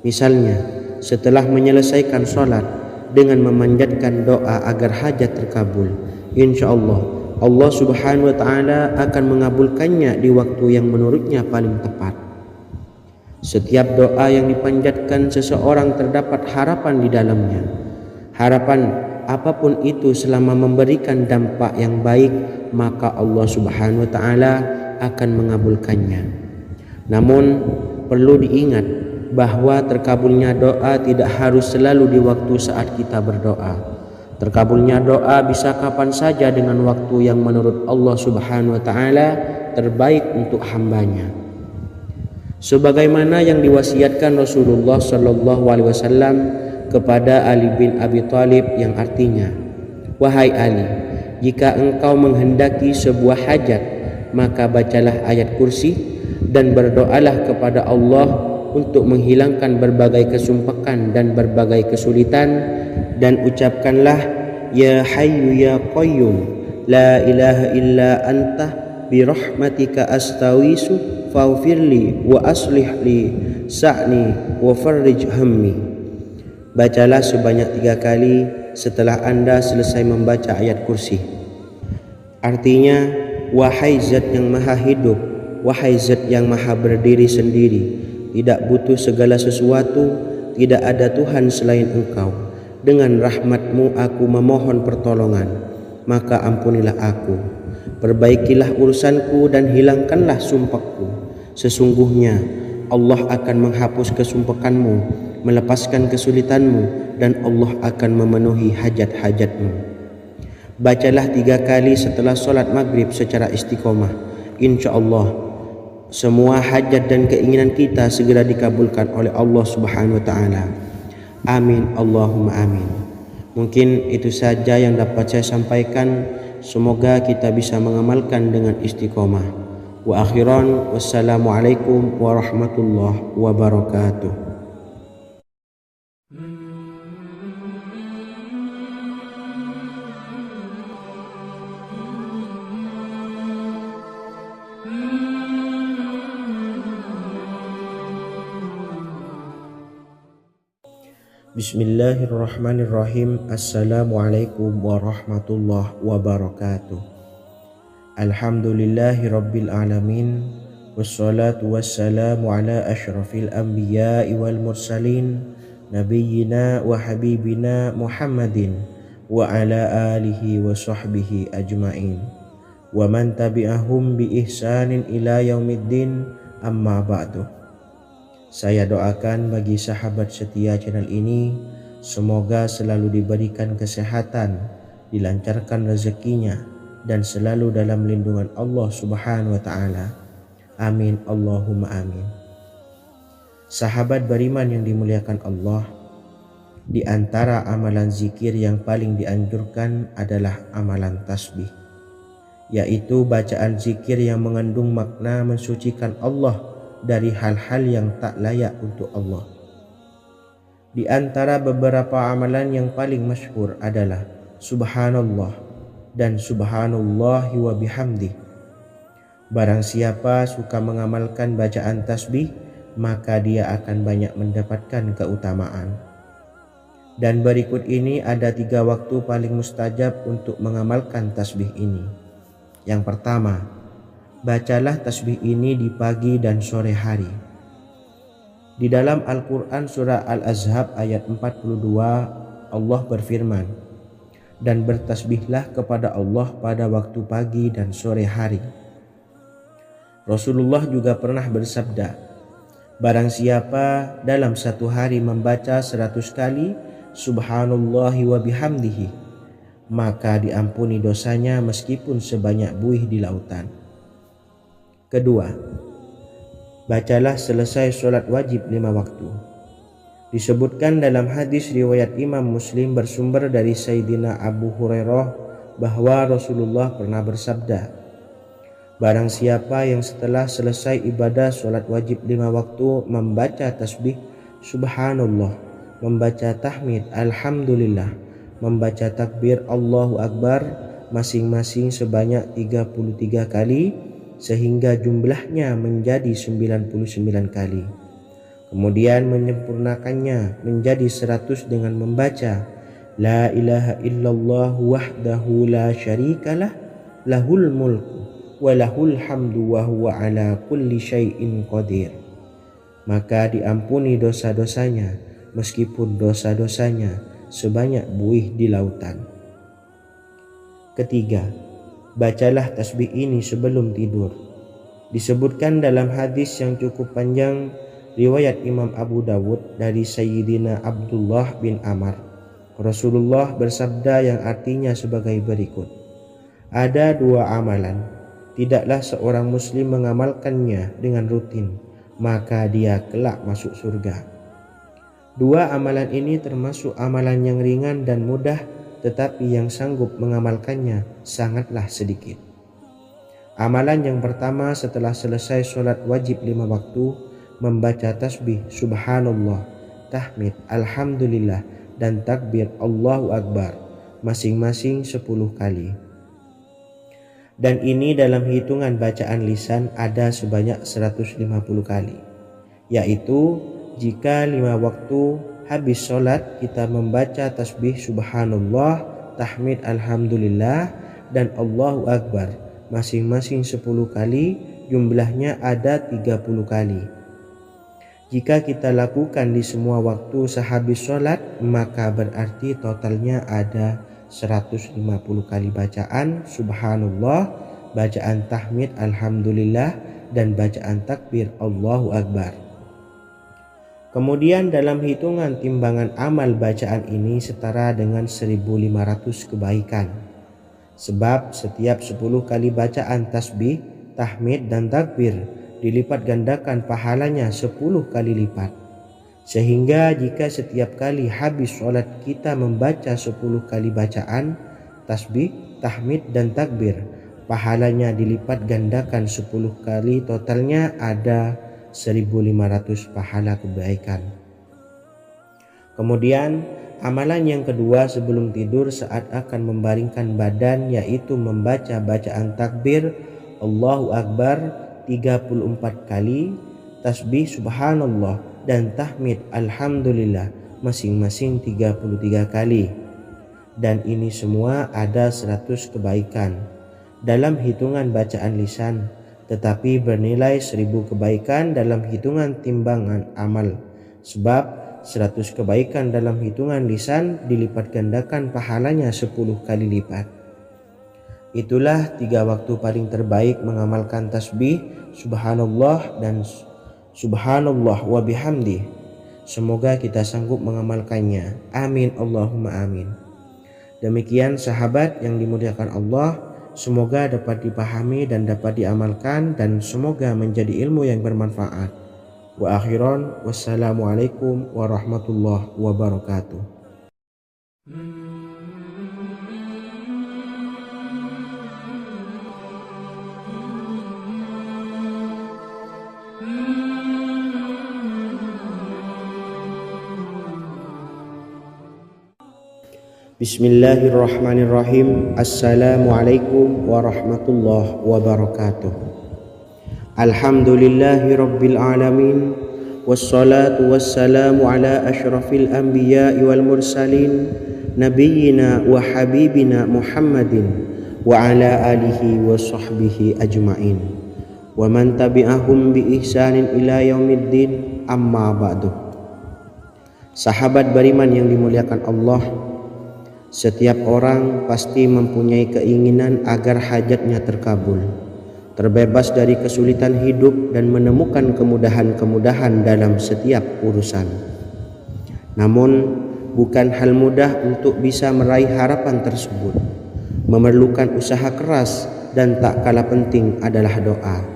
[SPEAKER 1] Misalnya, setelah menyelesaikan sholat dengan memanjatkan doa agar hajat terkabul, insya Allah Allah Subhanahu wa Ta'ala akan mengabulkannya di waktu yang menurutnya paling tepat. Setiap doa yang dipanjatkan seseorang terdapat harapan di dalamnya. Harapan apapun itu selama memberikan dampak yang baik, maka Allah Subhanahu wa Ta'ala akan mengabulkannya. Namun perlu diingat bahwa terkabulnya doa tidak harus selalu di waktu saat kita berdoa. Terkabulnya doa bisa kapan saja dengan waktu yang menurut Allah Subhanahu wa Ta'ala terbaik untuk hambanya. Sebagaimana yang diwasiatkan Rasulullah Shallallahu Alaihi Wasallam kepada Ali bin Abi Thalib, yang artinya, wahai Ali, jika engkau menghendaki sebuah hajat, maka bacalah ayat kursi dan berdoalah kepada Allah untuk menghilangkan berbagai kesumpakan dan berbagai kesulitan, dan ucapkanlah Ya Hayyu Ya Qayyum la ilaha illa anta bi rahmatika astawisu faghfirli wa aslih li sa'ni wa farrij hammi. Bacalah sebanyak 3 kali setelah Anda selesai membaca ayat kursi. Artinya, wahai zat yang maha hidup, wahai zat yang maha berdiri sendiri, tidak butuh segala sesuatu, tidak ada Tuhan selain Engkau. Dengan rahmat-Mu aku memohon pertolongan, maka ampunilah aku. Perbaikilah urusanku dan hilangkanlah sumpahku. Sesungguhnya Allah akan menghapus kesumpahanmu, melepaskan kesulitanmu, dan Allah akan memenuhi hajat-hajatmu. Bacalah 3 kali setelah solat maghrib secara istiqomah. Insya Allah semua hajat dan keinginan kita segera dikabulkan oleh Allah Subhanahu wa taala. Amin Allahumma amin. Mungkin itu saja yang dapat saya sampaikan. Semoga kita bisa mengamalkan dengan istiqomah. Wa akhiran, wassalamualaikum warahmatullahi wabarakatuh. Bismillahirrahmanirrahim. Assalamualaikum warahmatullahi wabarakatuh. Alhamdulillahi rabbil alamin. Wassalatu wassalamu ala ashrafil anbiya'i wal mursalin, nabiyyina wa habibina Muhammadin wa ala alihi wa sahbihi ajma'in, wa man tabi'ahum bi ihsanin ila yaumiddin, amma ba'du. Saya doakan bagi sahabat setia channel ini, semoga selalu diberikan kesehatan, dilancarkan rezekinya, dan selalu dalam lindungan Allah Subhanahu wa taala. Amin Allahumma amin. Sahabat beriman yang dimuliakan Allah, di antara amalan zikir yang paling dianjurkan adalah amalan tasbih, yaitu bacaan zikir yang mengandung makna mensucikan Allah dari hal-hal yang tak layak untuk Allah. Di antara beberapa amalan yang paling masyhur adalah Subhanallah dan Subhanallahi wa bihamdih. Barang siapa suka mengamalkan bacaan tasbih, maka dia akan banyak mendapatkan keutamaan. Dan berikut ini ada 3 waktu paling mustajab untuk mengamalkan tasbih ini. Yang pertama, bacalah tasbih ini di pagi dan sore hari. Di dalam Al-Quran surah Al-Ahzab ayat 42, Allah berfirman, dan bertasbihlah kepada Allah pada waktu pagi dan sore hari. Rasulullah juga pernah bersabda, barang siapa dalam satu hari membaca 100 kali Subhanallahi wa bihamdihi, maka diampuni dosanya meskipun sebanyak buih di lautan. Kedua, bacalah selesai sholat wajib 5 waktu. Disebutkan dalam hadis riwayat Imam Muslim bersumber dari Sayyidina Abu Hurairah bahwa Rasulullah pernah bersabda, barang siapa yang setelah selesai ibadah sholat wajib 5 waktu membaca tasbih Subhanallah, membaca tahmid Alhamdulillah, membaca takbir Allahu Akbar masing-masing sebanyak 33 kali, sehingga jumlahnya menjadi 99 kali. Kemudian menyempurnakannya menjadi 100 dengan membaca La ilaha illallah wahdahu la syarikalah, lahul mulku wa lahul hamdu wa huwa ala kulli syai'in qadir. Maka diampuni dosa-dosanya meskipun dosa-dosanya sebanyak buih di lautan. Ketiga, bacalah tasbih ini sebelum tidur. Disebutkan dalam hadis yang cukup panjang riwayat Imam Abu Dawud dari Sayyidina Abdullah bin Amr, Rasulullah bersabda yang artinya sebagai berikut, ada 2 amalan, tidaklah seorang muslim mengamalkannya dengan rutin, maka dia kelak masuk surga. 2 amalan ini termasuk amalan yang ringan dan mudah, tetapi yang sanggup mengamalkannya sangatlah sedikit. Amalan yang pertama setelah selesai sholat wajib 5 waktu, membaca tasbih Subhanallah, tahmid Alhamdulillah, dan takbir Allahu Akbar masing-masing 10 kali. Dan ini dalam hitungan bacaan lisan ada sebanyak 150 kali, yaitu jika 5 waktu habis sholat kita membaca tasbih Subhanallah, tahmid Alhamdulillah, dan Allahu Akbar masing-masing 10 kali, jumlahnya ada 30 kali. Jika kita lakukan di semua waktu sehabis sholat, maka berarti totalnya ada 150 kali bacaan Subhanallah, bacaan tahmid Alhamdulillah, dan bacaan takbir Allahu Akbar. Kemudian dalam hitungan timbangan amal bacaan ini setara dengan 1500 kebaikan. Sebab setiap 10 kali bacaan tasbih, tahmid dan takbir dilipat gandakan pahalanya 10 kali lipat. Sehingga jika setiap kali habis sholat kita membaca 10 kali bacaan tasbih, tahmid dan takbir, pahalanya dilipat gandakan 10 kali, totalnya ada 1500 pahala kebaikan. Kemudian amalan yang kedua sebelum tidur saat akan membaringkan badan, yaitu membaca bacaan takbir Allahu Akbar 34 kali, tasbih subhanallah dan tahmid alhamdulillah masing-masing 33 kali. Dan ini semua ada 100 kebaikan dalam hitungan bacaan lisan, tetapi bernilai 1000 kebaikan dalam hitungan timbangan amal. Sebab 100 kebaikan dalam hitungan lisan dilipat gandakan pahalanya 10 kali lipat. Itulah 3 waktu paling terbaik mengamalkan tasbih subhanallah dan subhanallah wa bihamdi. Semoga kita sanggup mengamalkannya. Amin Allahumma amin. Demikian sahabat yang dimuliakan Allah, semoga dapat dipahami dan dapat diamalkan, dan semoga menjadi ilmu yang bermanfaat. Wa akhiran, wassalamualaikum warahmatullahi wabarakatuh. Bismillahirrahmanirrahim. Assalamualaikum warahmatullahi wabarakatuh. Alhamdulillahi rabbil alamin, wassalatu wassalamu ala ashrafil anbiya'i wal mursalin, nabiyyina wa habibina Muhammadin wa ala alihi wa sahbihi ajma'in, wa man tabi'ahum bi ihsanin ila yaumiddin, amma ba'du. Sahabat beriman yang dimuliakan Allah, setiap orang pasti mempunyai keinginan agar hajatnya terkabul, terbebas dari kesulitan hidup dan menemukan kemudahan-kemudahan dalam setiap urusan. Namun bukan hal mudah untuk bisa meraih harapan tersebut. Memerlukan usaha keras, dan tak kalah penting adalah doa.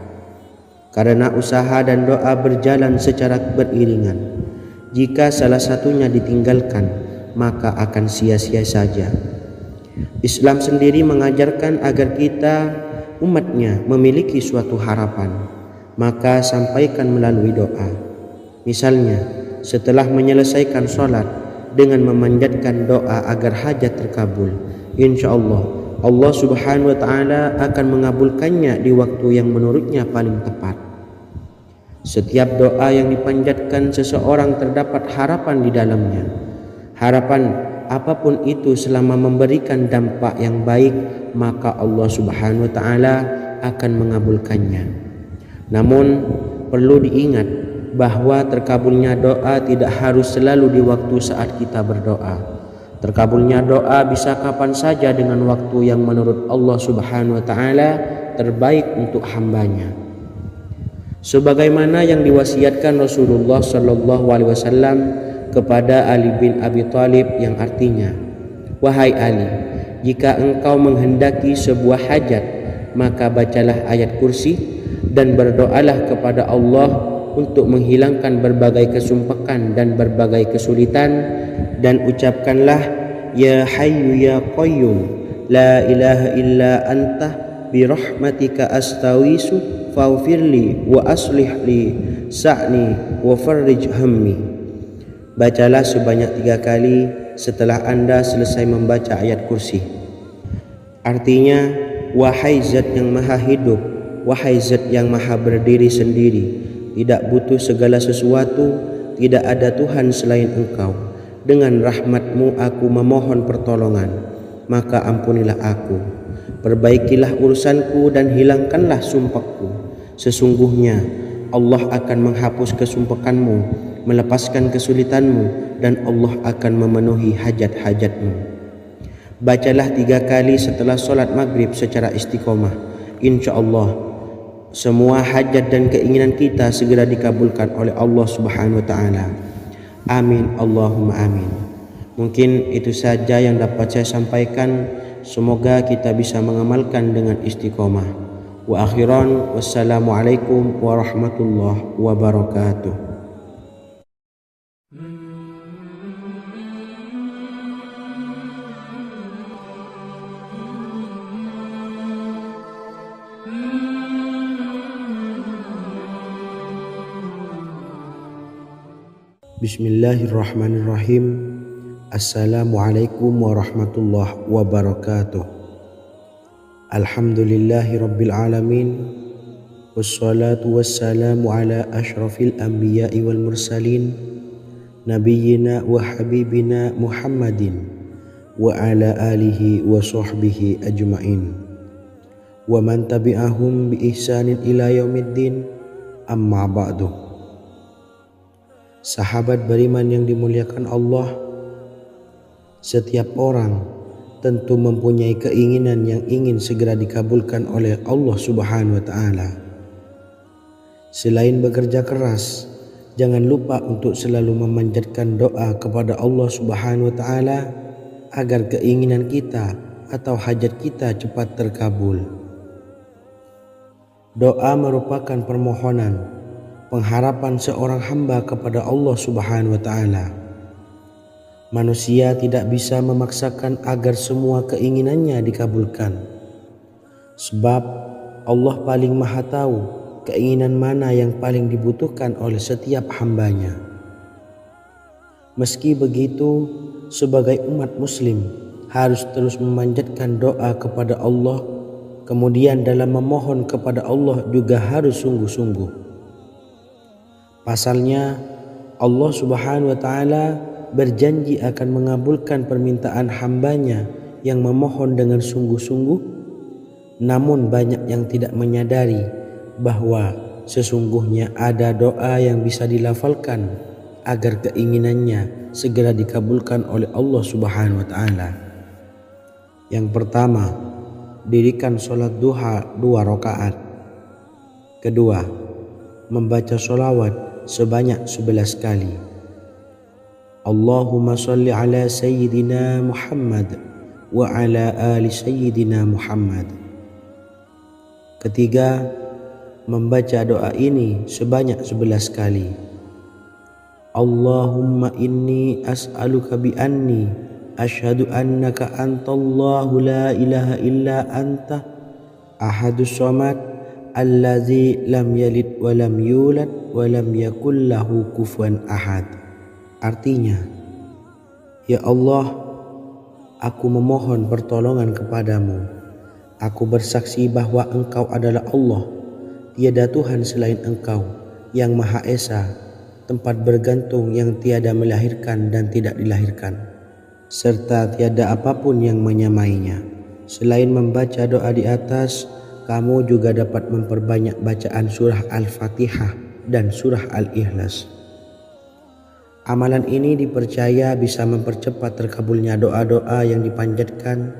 [SPEAKER 1] Karena usaha dan doa berjalan secara beriringan. Jika salah satunya ditinggalkan, maka akan sia-sia saja. Islam sendiri mengajarkan agar kita umatnya memiliki suatu harapan, maka sampaikan melalui doa. Misalnya setelah menyelesaikan sholat dengan memanjatkan doa agar hajat terkabul, insya Allah Allah subhanahu wa ta'ala akan mengabulkannya di waktu yang menurutnya paling tepat. Setiap doa yang dipanjatkan seseorang terdapat harapan di dalamnya. Harapan apapun itu selama memberikan dampak yang baik, maka Allah subhanahu wa ta'ala akan mengabulkannya. Namun perlu diingat bahwa terkabulnya doa tidak harus selalu di waktu saat kita berdoa. Terkabulnya doa bisa kapan saja dengan waktu yang menurut Allah subhanahu wa ta'ala terbaik untuk hambanya. Sebagaimana yang diwasiatkan Rasulullah sallallahu alaihi wasallam kepada Ali bin Abi Thalib, yang artinya, wahai Ali, jika engkau menghendaki sebuah hajat, maka bacalah ayat kursi dan berdoalah kepada Allah untuk menghilangkan berbagai kesumpekan dan berbagai kesulitan, dan ucapkanlah ya hayyu ya qayyum la ilaha illa anta birahmatika astawisu faghfirli wa aslih li sa'ni wa farrij hammi. Bacalah sebanyak 3 kali setelah Anda selesai membaca ayat kursi. Artinya, wahai zat yang maha hidup, wahai zat yang maha berdiri sendiri, tidak butuh segala sesuatu, tidak ada Tuhan selain Engkau. Dengan rahmat-Mu aku memohon pertolongan, maka ampunilah aku. Perbaikilah urusanku dan hilangkanlah sumpahku. Sesungguhnya Allah akan menghapus kesumpekanmu, melepaskan kesulitanmu, dan Allah akan memenuhi hajat-hajatmu. Bacalah 3 kali setelah sholat maghrib secara istiqomah. Insya Allah semua hajat dan keinginan kita segera dikabulkan oleh Allah subhanahu wa ta'ala. Amin Allahumma amin. Mungkin itu saja yang dapat saya sampaikan. semoga kita bisa mengamalkan dengan istiqomah. Wa akhiran, wassalamualaikum warahmatullahi wabarakatuh. Bismillahirrahmanirrahim. Assalamualaikum warahmatullahi wabarakatuh. Alhamdulillahi rabbil alamin. Wassalatu wassalamu ala ashrafil anbiya'i wal mursalin, nabiyyina wa habibina Muhammadin wa ala alihi wa sahbihi ajma'in wa man tabi'ahum bi ihsanin ila yaumiddin, amma ba'du. Sahabat beriman yang dimuliakan Allah, setiap orang tentu mempunyai keinginan yang ingin segera dikabulkan oleh Allah Subhanahu wa Ta'ala. Selain bekerja keras, jangan lupa untuk selalu memanjatkan doa kepada Allah Subhanahu wa Ta'ala agar keinginan kita atau hajat kita cepat terkabul. Doa merupakan permohonan, pengharapan seorang hamba kepada Allah Subhanahu wa Ta'ala. Manusia tidak bisa memaksakan agar semua keinginannya dikabulkan, sebab Allah paling maha tahu keinginan mana yang paling dibutuhkan oleh setiap hambanya. Meski begitu, sebagai umat muslim harus terus memanjatkan doa kepada Allah, kemudian dalam memohon kepada Allah juga harus sungguh-sungguh. Pasalnya Allah Subhanahu wa Ta'ala berjanji akan mengabulkan permintaan hambanya yang memohon dengan sungguh-sungguh. Namun banyak yang tidak menyadari bahwa sesungguhnya ada doa yang bisa dilafalkan agar keinginannya segera dikabulkan oleh Allah Subhanahu wa Ta'ala. Yang pertama, dirikan sholat duha 2 rakaat. Kedua, membaca sholawat sebanyak 11 kali. Allahumma salli ala sayyidina Muhammad wa ala ali sayyidina Muhammad. Ketiga, membaca doa ini sebanyak 11 kali. Allahumma inni as'aluka bi anni asyhadu annaka antallahu la ilaha illa anta ahadus samad allazi lam yalid wa lam yulad wa lam yakul lahu kufuwan ahad. Artinya, ya Allah, aku memohon pertolongan kepadamu. Aku bersaksi bahwa Engkau adalah Allah, tiada Tuhan selain Engkau, yang Maha Esa, tempat bergantung yang tiada melahirkan dan tidak dilahirkan, serta tiada apapun yang menyamainya. Selain membaca doa di atas, kamu juga dapat memperbanyak bacaan surah Al-Fatihah dan surah Al-Ikhlas. Amalan ini dipercaya bisa mempercepat terkabulnya doa-doa yang dipanjatkan.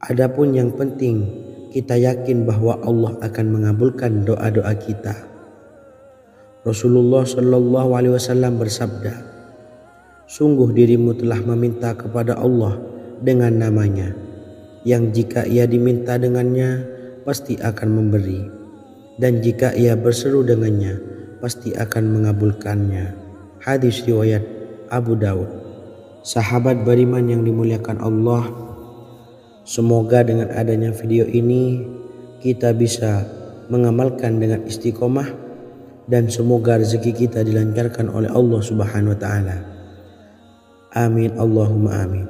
[SPEAKER 1] Adapun yang penting, kita yakin bahwa Allah akan mengabulkan doa-doa kita. Rasulullah Shallallahu Alaihi Wasallam bersabda, sungguh dirimu telah meminta kepada Allah dengan namanya, yang jika ia diminta dengannya, pasti akan memberi, dan jika ia berseru dengannya, pasti akan mengabulkannya. Hadis riwayat Abu Daud. Sahabat beriman yang dimuliakan Allah, semoga dengan adanya video ini kita bisa mengamalkan dengan istiqomah, dan semoga rezeki kita dilancarkan oleh Allah Subhanahu wa Ta'ala. Amin Allahumma amin.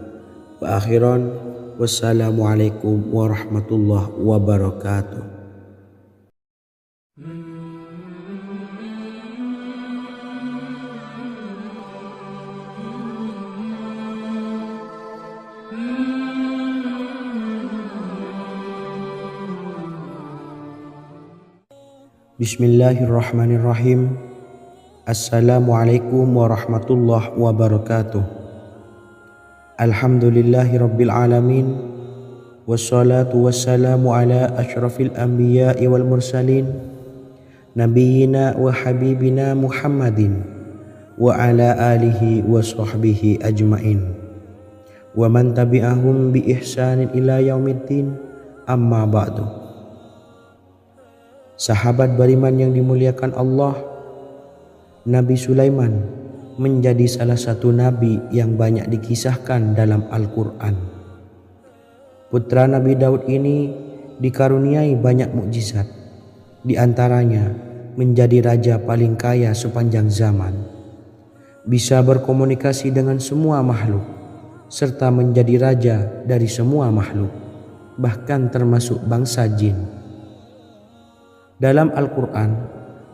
[SPEAKER 1] Wa akhiran, wassalamualaikum warahmatullahi wabarakatuh. Bismillahirrahmanirrahim. Assalamualaikum warahmatullahi wabarakatuh. Alhamdulillahi rabbil alamin. Wassalatu wassalamu ala ashrafil anbiya'i wal mursalin, nabiyyina wa habibina Muhammadin wa ala alihi wa sahbihi ajma'in wa man tabi'ahum bi ihsanin ila yaumiddin, amma ba'du. Sahabat beriman yang dimuliakan Allah, Nabi Sulaiman menjadi salah satu nabi yang banyak dikisahkan dalam Al-Quran. Putra Nabi Daud ini dikaruniai banyak mukjizat, di antaranya menjadi raja paling kaya sepanjang zaman, bisa berkomunikasi dengan semua makhluk, serta menjadi raja dari semua makhluk, bahkan termasuk bangsa jin. Dalam Al-Quran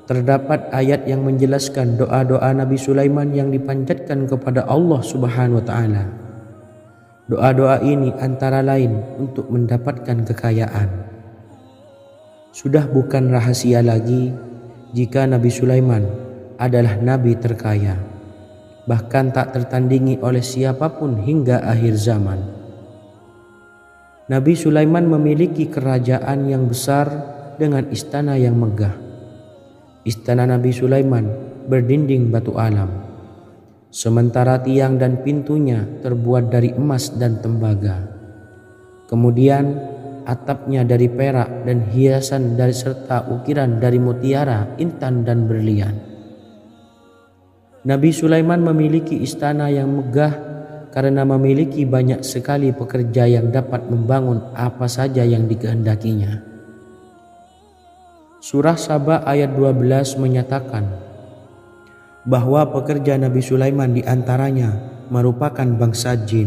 [SPEAKER 1] terdapat ayat yang menjelaskan doa-doa Nabi Sulaiman yang dipanjatkan kepada Allah Subhanahu wa Ta'ala. Doa-doa ini antara lain untuk mendapatkan kekayaan. Sudah bukan rahasia lagi jika Nabi Sulaiman adalah nabi terkaya, bahkan tak tertandingi oleh siapapun hingga akhir zaman. Nabi Sulaiman memiliki kerajaan yang besar dengan istana yang megah. Istana Nabi Sulaiman berdinding batu alam, sementara tiang dan pintunya terbuat dari emas dan tembaga. Kemudian atapnya dari perak dan hiasan dari serta ukiran dari mutiara, intan dan berlian. Nabi Sulaiman memiliki istana yang megah karena memiliki banyak sekali pekerja yang dapat membangun apa saja yang dikehendakinya. Surah Saba ayat 12 menyatakan bahwa pekerja Nabi Sulaiman diantaranya merupakan bangsa jin.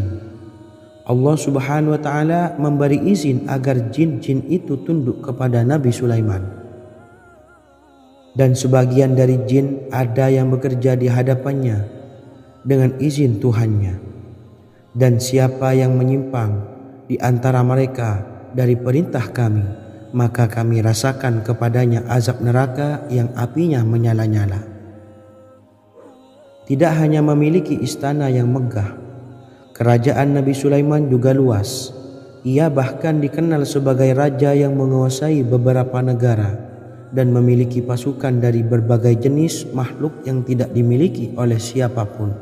[SPEAKER 1] Allah Subhanahu wa Ta'ala memberi izin agar jin-jin itu tunduk kepada Nabi Sulaiman. Dan sebagian dari jin ada yang bekerja di hadapannya dengan izin Tuhannya. Dan siapa yang menyimpang di antara mereka dari perintah kami, maka kami rasakan kepadanya azab neraka yang apinya menyala-nyala. Tidak hanya memiliki istana yang megah, kerajaan Nabi Sulaiman juga luas. Ia bahkan dikenal sebagai raja yang menguasai beberapa negara dan memiliki pasukan dari berbagai jenis makhluk yang tidak dimiliki oleh siapapun.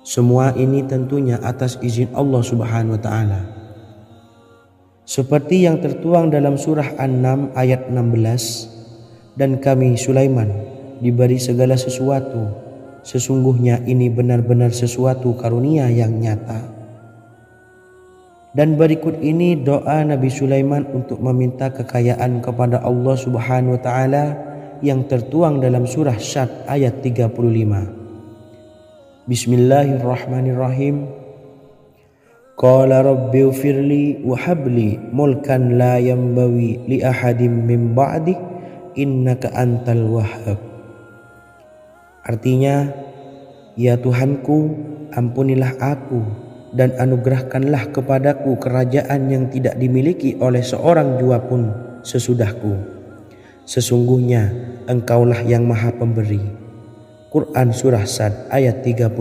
[SPEAKER 1] Semua ini tentunya atas izin Allah Subhanahu wa Ta'ala. Seperti yang tertuang dalam surah An-Naml ayat 16, dan kami Sulaiman diberi segala sesuatu, sesungguhnya ini benar-benar sesuatu karunia yang nyata. Dan berikut ini doa Nabi Sulaiman untuk meminta kekayaan kepada Allah Subhanahu wa Ta'ala yang tertuang dalam surah Syad ayat 35. Bismillahirrahmanirrahim. Qala rabbi ufirli wa habli mulkan la yanbawi li ahadim min ba'di innaka antal wahhab. Artinya, ya Tuhanku, ampunilah aku dan anugerahkanlah kepadaku kerajaan yang tidak dimiliki oleh seorang jua pun sesudahku. Sesungguhnya Engkaulah yang Maha Pemberi. Quran Surah Sad ayat 35.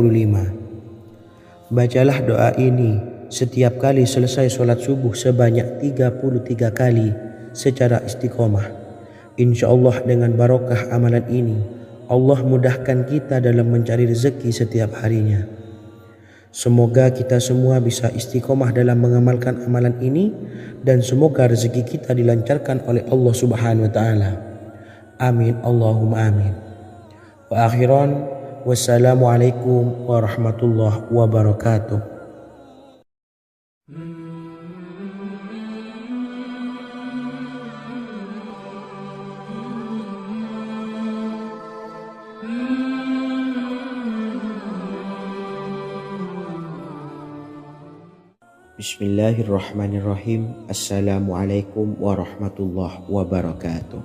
[SPEAKER 1] Bacalah doa ini setiap kali selesai sholat subuh sebanyak 33 kali secara istiqomah. Insya Allah dengan barokah amalan ini, Allah mudahkan kita dalam mencari rezeki setiap harinya. Semoga kita semua bisa istiqomah dalam mengamalkan amalan ini, dan semoga rezeki kita dilancarkan oleh Allah Subhanahu wa Ta'ala. Amin Allahumma amin. Wa akhiran, wassalamualaikum warahmatullahi wabarakatuh. Bismillahirrahmanirrahim. Assalamualaikum warahmatullahi wabarakatuh.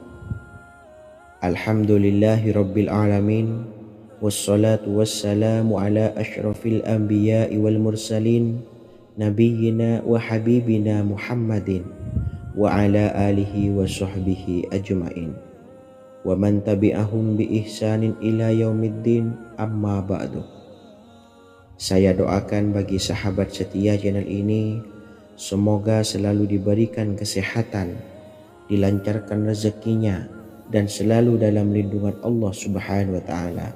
[SPEAKER 1] Alhamdulillahi rabbil alamin, wassalatu wassalamu ala ashrafil anbiya'i wal mursalin, nabiyyina wa habibina Muhammadin wa ala alihi wa sahbihi ajma'in wa man tabi'ahum bi ihsanin ila yaumiddin, amma ba'du. Saya doakan bagi sahabat setia channel ini, semoga selalu diberikan kesehatan, dilancarkan rezekinya, dan selalu dalam lindungan Allah Subhanahu wa Ta'ala.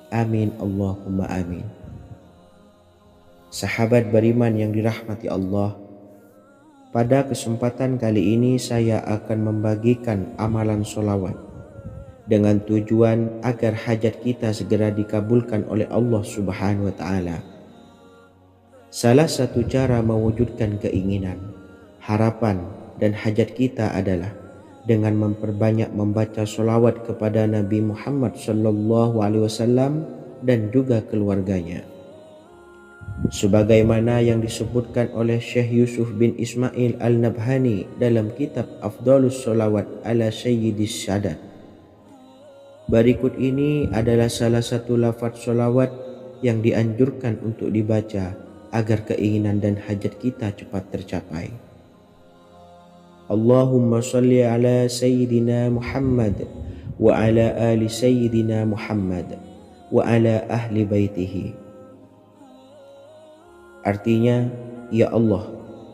[SPEAKER 1] Amin Allahumma amin. Sahabat beriman yang dirahmati Allah, pada kesempatan kali ini saya akan membagikan amalan sholawat dengan tujuan agar hajat kita segera dikabulkan oleh Allah Subhanahu wa Ta'ala. Salah satu cara mewujudkan keinginan, harapan, dan hajat kita adalah dengan memperbanyak membaca sholawat kepada Nabi Muhammad SAW dan juga keluarganya. Sebagaimana yang disebutkan oleh Syekh Yusuf bin Ismail Al-Nabhani dalam kitab Afdhalus Sholawat ala Sayyidis Sadat. Berikut ini adalah salah satu lafaz sholawat yang dianjurkan untuk dibaca agar keinginan dan hajat kita cepat tercapai. Allahumma salli ala Sayyidina Muhammad wa ala ali Sayyidina Muhammad wa ala ahli baitihi. Artinya, ya Allah,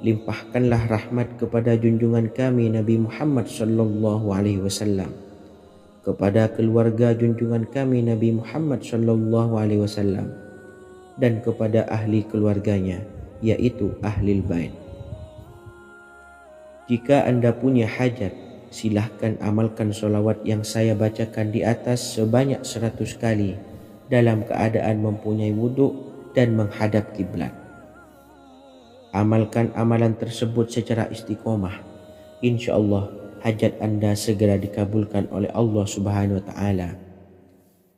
[SPEAKER 1] limpahkanlah rahmat kepada junjungan kami Nabi Muhammad sallallahu alaihi wasallam, kepada keluarga junjungan kami Nabi Muhammad sallallahu alaihi wasallam, dan kepada ahli keluarganya, yaitu ahlil bait. Jika Anda punya hajat, silahkan amalkan sholawat yang saya bacakan di atas sebanyak 100 kali dalam keadaan mempunyai wudhu dan menghadap kiblat. Amalkan amalan tersebut secara istiqomah. Insya Allah hajat Anda segera dikabulkan oleh Allah Subhanahu wa Ta'ala.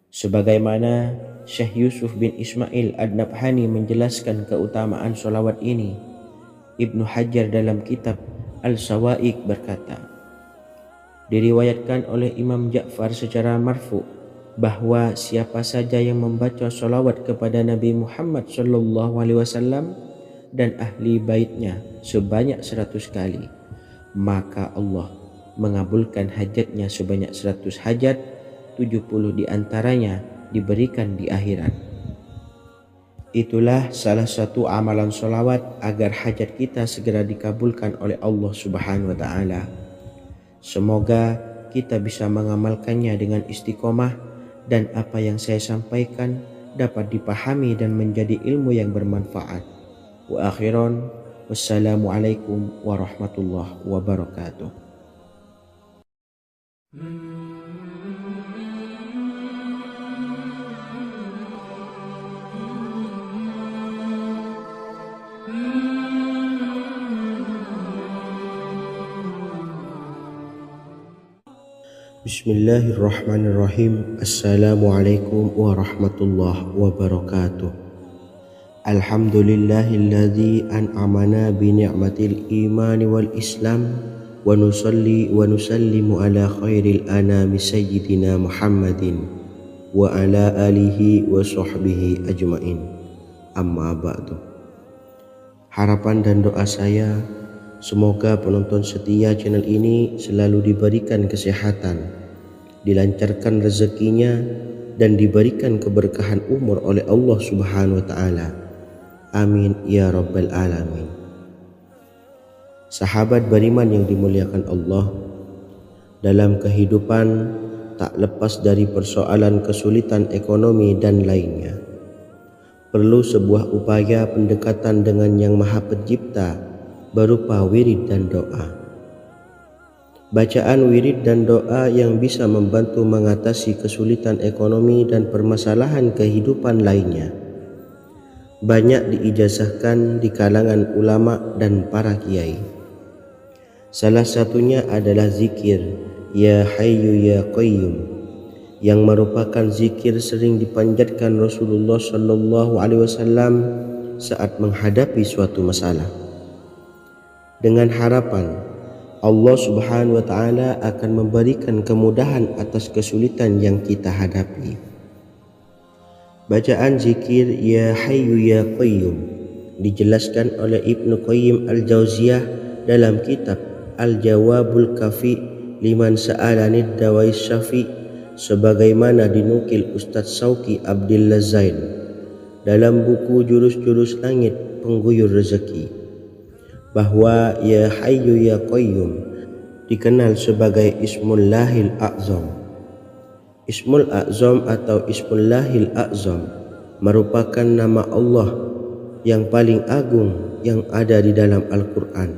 [SPEAKER 1] Sebagaimana Syekh Yusuf bin Ismail Ad-Nabhani menjelaskan keutamaan sholawat ini, Ibnu Hajar dalam kitab Al-Sawa'iq berkata, diriwayatkan oleh Imam Ja'far secara marfu bahwa siapa saja yang membaca sholawat kepada Nabi Muhammad SAW dan ahli baitnya sebanyak 100 kali, maka Allah mengabulkan hajatnya sebanyak 100 hajat, 70 diantaranya diberikan di akhirat. Itulah salah satu amalan sholawat agar hajat kita segera dikabulkan oleh Allah Subhanahu wa Ta'ala. Semoga kita bisa mengamalkannya dengan istiqomah dan apa yang saya sampaikan dapat dipahami dan menjadi ilmu yang bermanfaat. Wa akhiran, wassalamualaikum warahmatullahi wabarakatuh. Bismillahirrahmanirrahim. Assalamualaikum warahmatullahi wabarakatuh. Alhamdulillahilladzi an'amana bi ni'matil imani wal islam wa nusalli wa nusallimu ala khairil anami sayyidina Muhammadin wa ala alihi wa sahbihi ajmain. Amma ba'du. Harapan dan doa saya, semoga penonton setia channel ini selalu diberikan kesehatan, dilancarkan rezekinya, dan diberikan keberkahan umur oleh Allah Subhanahu wa Ta'ala. Amin ya rabbal alamin. Sahabat beriman yang dimuliakan Allah, dalam kehidupan tak lepas dari persoalan kesulitan ekonomi dan lainnya. Perlu sebuah upaya pendekatan dengan Yang Maha Pencipta berupa wirid dan doa. Bacaan wirid dan doa yang bisa membantu mengatasi kesulitan ekonomi dan permasalahan kehidupan lainnya banyak diijazahkan di kalangan ulama dan para kiai. Salah satunya adalah zikir Ya Hayyu Ya Qayyum, yang merupakan zikir sering dipanjatkan Rasulullah SAW saat menghadapi suatu masalah, dengan harapan Allah Subhanahu wa Ta'ala akan memberikan kemudahan atas kesulitan yang kita hadapi. Bacaan zikir Ya Hayyu Ya Qayyum dijelaskan oleh Ibnu Qayyim Al-Jauziyah dalam kitab Al-Jawabul Kafi liman sa'alanid dawais syafi, sebagaimana dinukil Ustadz Sauki Abdillah Zain dalam buku Jurus-Jurus Langit Pengguyur Rezeki, bahwa Ya Hayyu Ya Qayyum dikenal sebagai Ismullahil A'zam. Ismul A'zam atau Ismullahil A'zam merupakan nama Allah yang paling agung yang ada di dalam Al-Quran.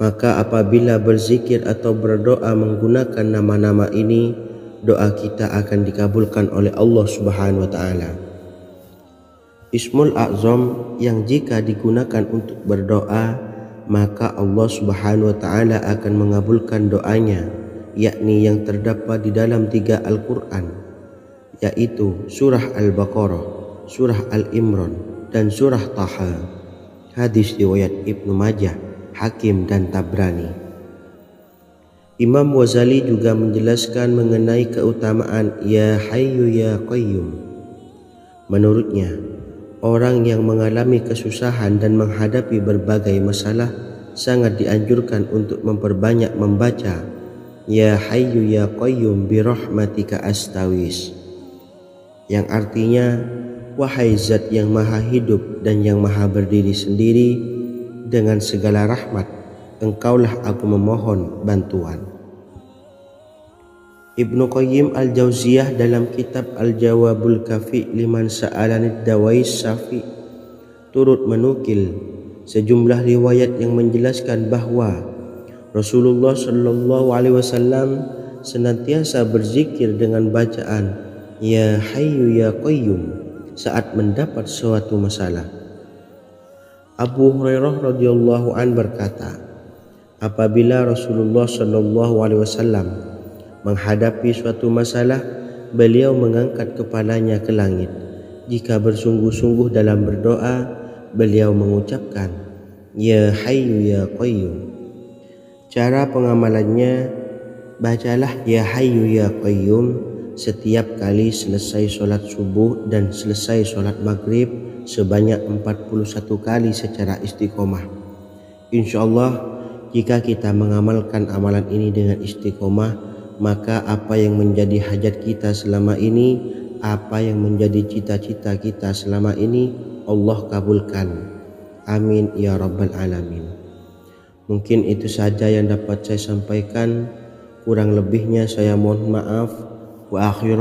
[SPEAKER 1] Maka apabila berzikir atau berdoa menggunakan nama-nama ini, doa kita akan dikabulkan oleh Allah Subhanahu wa Ta'ala. Ismul A'zam yang jika digunakan untuk berdoa, maka Allah Subhanahu wa Ta'ala akan mengabulkan doanya, yakni yang terdapat di dalam 3 Al-Quran, yaitu surah Al-Baqarah, surah Al-Imran, dan surah Taha. Hadis riwayat Ibnu Majah, Hakim, dan Tabrani. Imam Ghazali juga menjelaskan mengenai keutamaan Ya Hayyu Ya Qayyum. Menurutnya, orang yang mengalami kesusahan dan menghadapi berbagai masalah sangat dianjurkan untuk memperbanyak membaca Ya Hayyu Ya Qayyum bi rahmatika astawis, yang artinya, wahai zat yang maha hidup dan yang maha berdiri sendiri, dengan segala rahmat engkaulah aku memohon bantuan. Ibnu Qayyim Al-Jauziyah dalam kitab Al-Jawabul Kafi liman sa'alanid dawais syafi turut menukil sejumlah riwayat yang menjelaskan bahwa Rasulullah Shallallahu Alaihi Wasallam senantiasa berzikir dengan bacaan Ya Hayyu Ya Qayyum saat mendapat suatu masalah. Abu Hurairah radhiyallahu an berkata, apabila Rasulullah Shallallahu Alaihi Wasallam menghadapi suatu masalah, beliau mengangkat kepalanya ke langit. Jika bersungguh-sungguh dalam berdoa, beliau mengucapkan Ya Hayyu Ya Qayyum. Cara pengamalannya, bacalah Ya Hayyu Ya Qayyum setiap kali selesai sholat subuh dan selesai sholat maghrib sebanyak 41 kali secara istiqomah. Insyaallah, jika kita mengamalkan amalan ini dengan istiqomah, maka apa yang menjadi hajat kita selama ini, apa yang menjadi cita-cita kita selama ini, Allah kabulkan. Amin ya rabbal alamin. Mungkin itu saja yang dapat saya sampaikan. Kurang lebihnya saya mohon maaf. Wa akhiru